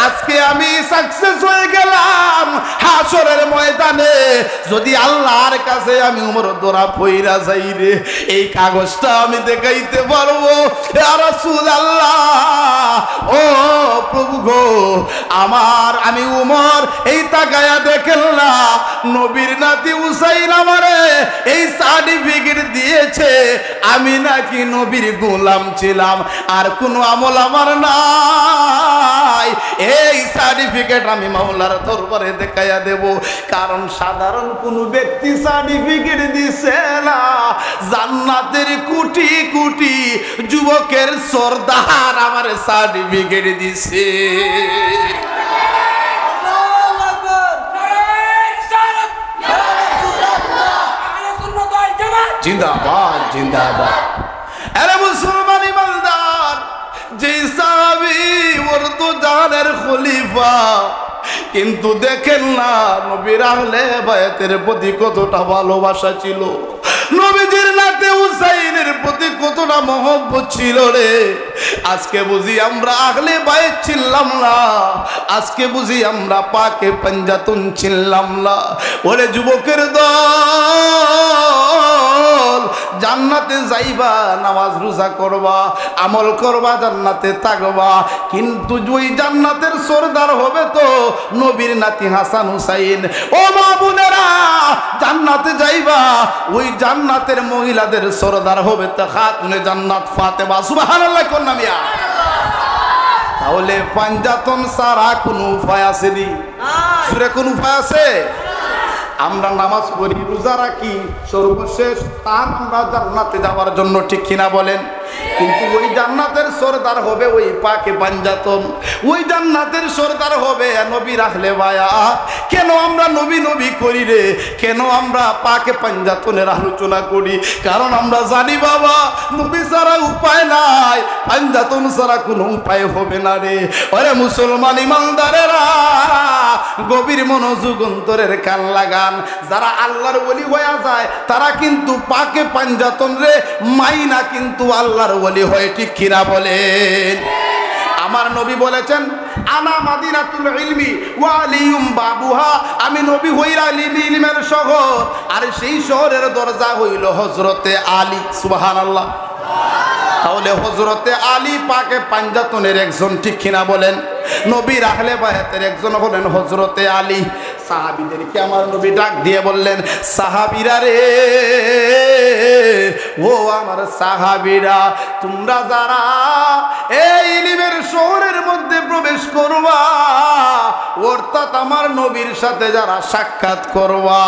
আজকে আমি সাকসেস হয়ে গেলাম হাসরের ময়দানে যদি আল্লাহর কাছে আমি উমর ধরা পইরা যাই রে এই কাগজটা আমি দেখাইতে পারবো ইয়া রাসূলুল্লাহ ও প্রভু গো আমি উমর এই তাকায়া দেখেন না নবীর নাতি হুসাইন আমারে এই সার্টিফিকেট দিয়েছে আমি নাকি নবীর গোলাম ছিলাম আর কোনো আমল আমার নাই এই সার্টিফিকেট আমি মাওলার দরবারে দেখাইয়া দেব কারণ সাধারণ কোনো ব্যক্তি সার্টিফিকেট দিছে না জান্নাতের কোটি কোটি যুবকের সরদার আমার সার্টিফিকেট দিছে জিন্দাবাদ জিন্দাবাদ আরে মুসলমান ইমানদার যে সাহাবী ওর তো জানের খলিফা কিন্তু দেখেন না নবীর আহলে বায়াতের প্রতি কতটা ভালোবাসা ছিল নবীজির নাতে হুসাইনের প্রতি কতটা মহব্বত ছিল রে আজকে বুঝি আমরা আহলে বায়াত ছিলাম না আজকে বুঝি আমরা পাকে পাঞ্জাতুন ছিলাম না ওরে যুবকের দল জান্নাতে যাইবা নামাজ রোজা করবা আমল করবা জান্নাতে থাকবা কিন্তু ওই জান্নাতের সরদার হবে তো নবীর নাতি হাসান হুসাইন ও মা বোনেরা জান্নাতে যাইবা ওই জান্নাতের মহিলাদের সরদার হবে তো খাতুনে জান্নাত ফাতেমা সুবহানাল্লাহ কোন নামিয়া তাহলে পাঞ্জাতন সারা কোনো উপায় আছে নি সুরে কোন উপায় আছে আমরা নামাজ পড়ি রোজা রাখি সর্বশেষ তার আমরা জান্নাতে যাওয়ার জন্য ঠিক কিনা বলেন কিন্তু ওই জান্নাতের সরদার হবে ওই পাকে পাঞ্জাতন ওই জান্নাতের সরদার হবে নবীর আহলে বায়াত কেন আমরা নবী নবী করি রে কেন আমরা পাকে পাঞ্জাতনের আলোচনা করি কারণ আমরা জানি বাবা নবী ছাড়া উপায় নাই পাঞ্জাতন ছাড়া কোনো উপায় হবে না রে আরে মুসলমান ইমানদারেরা গভীর মনোযোগ অন্তরের কান লাগান যারা আল্লাহর ওলি হয়ে যায় তারা কিন্তু পাকে পাঞ্জাতন রে মাইনা কিন্তু আল্লাহর ওলি হয় ঠিক কিনা বলেন আমার নবী বলেছেন আনা মাদিনাতুল ইলমি ওয়া আলিয়ুম বাবুহা আমি নবী হইরা ইলমের শহর আর সেই শহরের দরজা হইল হযরতে আলী সুবহানাল্লাহ তাহলে হযরতে আলী পাকে পাঞ্জাতনের একজন ঠিক কিনা বলেন নবীর আহলে বায়াতের একজন হলেন হযরতে আলী সাহাবীদেরকে আমার নবী ডাক দিয়ে বললেন সাহাবীরা রে ও আমার সাহাবীরা তোমরা যারা এই ইলমের শহরের মধ্যে প্রবেশ করবা অর্থাৎ আমার নবীর সাথে যারা সাক্ষাৎ করবা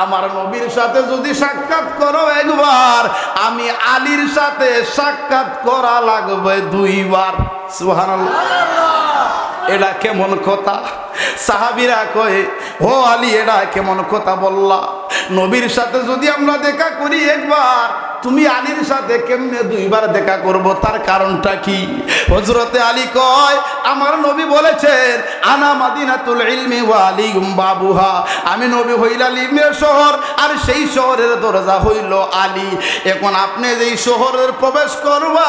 আমার নবীর সাথে যদি সাক্ষাৎ করো একবার আমি আলীর সাথে সাক্ষাৎ করা লাগবে দুইবার সুবহানাল্লাহ এটা কেমন কথা সাহাবীরা কয় ও আলী এটা কেমন কথা বললা নবীর সাথে যদি আমরা দেখা করি একবার তুমি আলীর সাথে কেমনে দুইবার দেখা করব তার কারণটা কি হযরতে আলী কয় আমার নবী বলেছেন আনা মাদিনাতুল ইলমি ওয়া আলিয়ুম বাবুহা আমি নবী হইলা ইলমের শহর আর সেই শহরের দরজা হইল আলী এখন আপনি যেই শহরের প্রবেশ করবা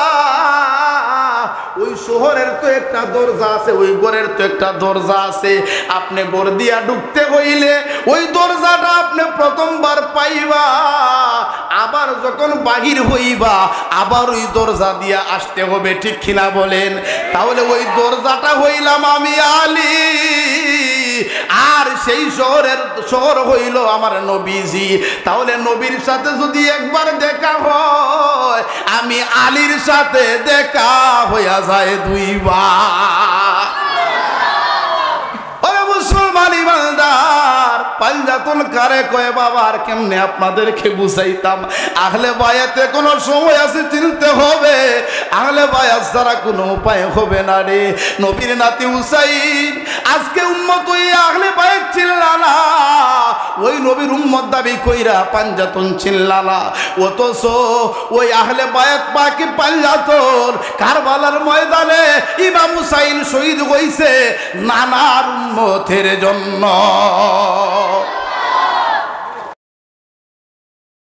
ওই শহরের তো একটা দরজা আছে ওই ঘরের তো একটা দরজা আছে আপনি ঘর দিয়া ঢুকতে হইলে ওই দরজাটা আপনি প্রথমবার পাইবা আবার যখন বাহির হইবা আবার ওই দরজা দিয়া আসতে হবে ঠিক কিনা বলেন তাহলে ওই দরজাটা হইলাম আমি আলী আর সেই শহর হইল আমার নবীজি তাহলে নবীর সাথে যদি একবার দেখা হয় আমি আলীর সাথে দেখা হইয়া যায় দুইবার ওরে মুসলমান ইমানদার পাঞ্জাত পাঞ্জাতন কারে কয় বাবা, আর কেমনে আপনাদেরকে বুঝাইতাম। আহলে বায়াতে কোনো সময় আছে চিনতে হবে, আহলে বায়াত ছাড়া কোনো উপায় হবে না রে। নবীর নাতি হুসাইন আজকে উম্মত ওই আহলে বায়াত চিল্লানা, ওই নবীর উম্মত দাবি কইরা পাঞ্জাতন চিল্লানা, অথচ ওই আহলে বায়াত পাকি পাঞ্জাতন কারবালার ময়দানে ইমাম হুসাইন শহীদ হইছে নানার উম্মতের জন্য।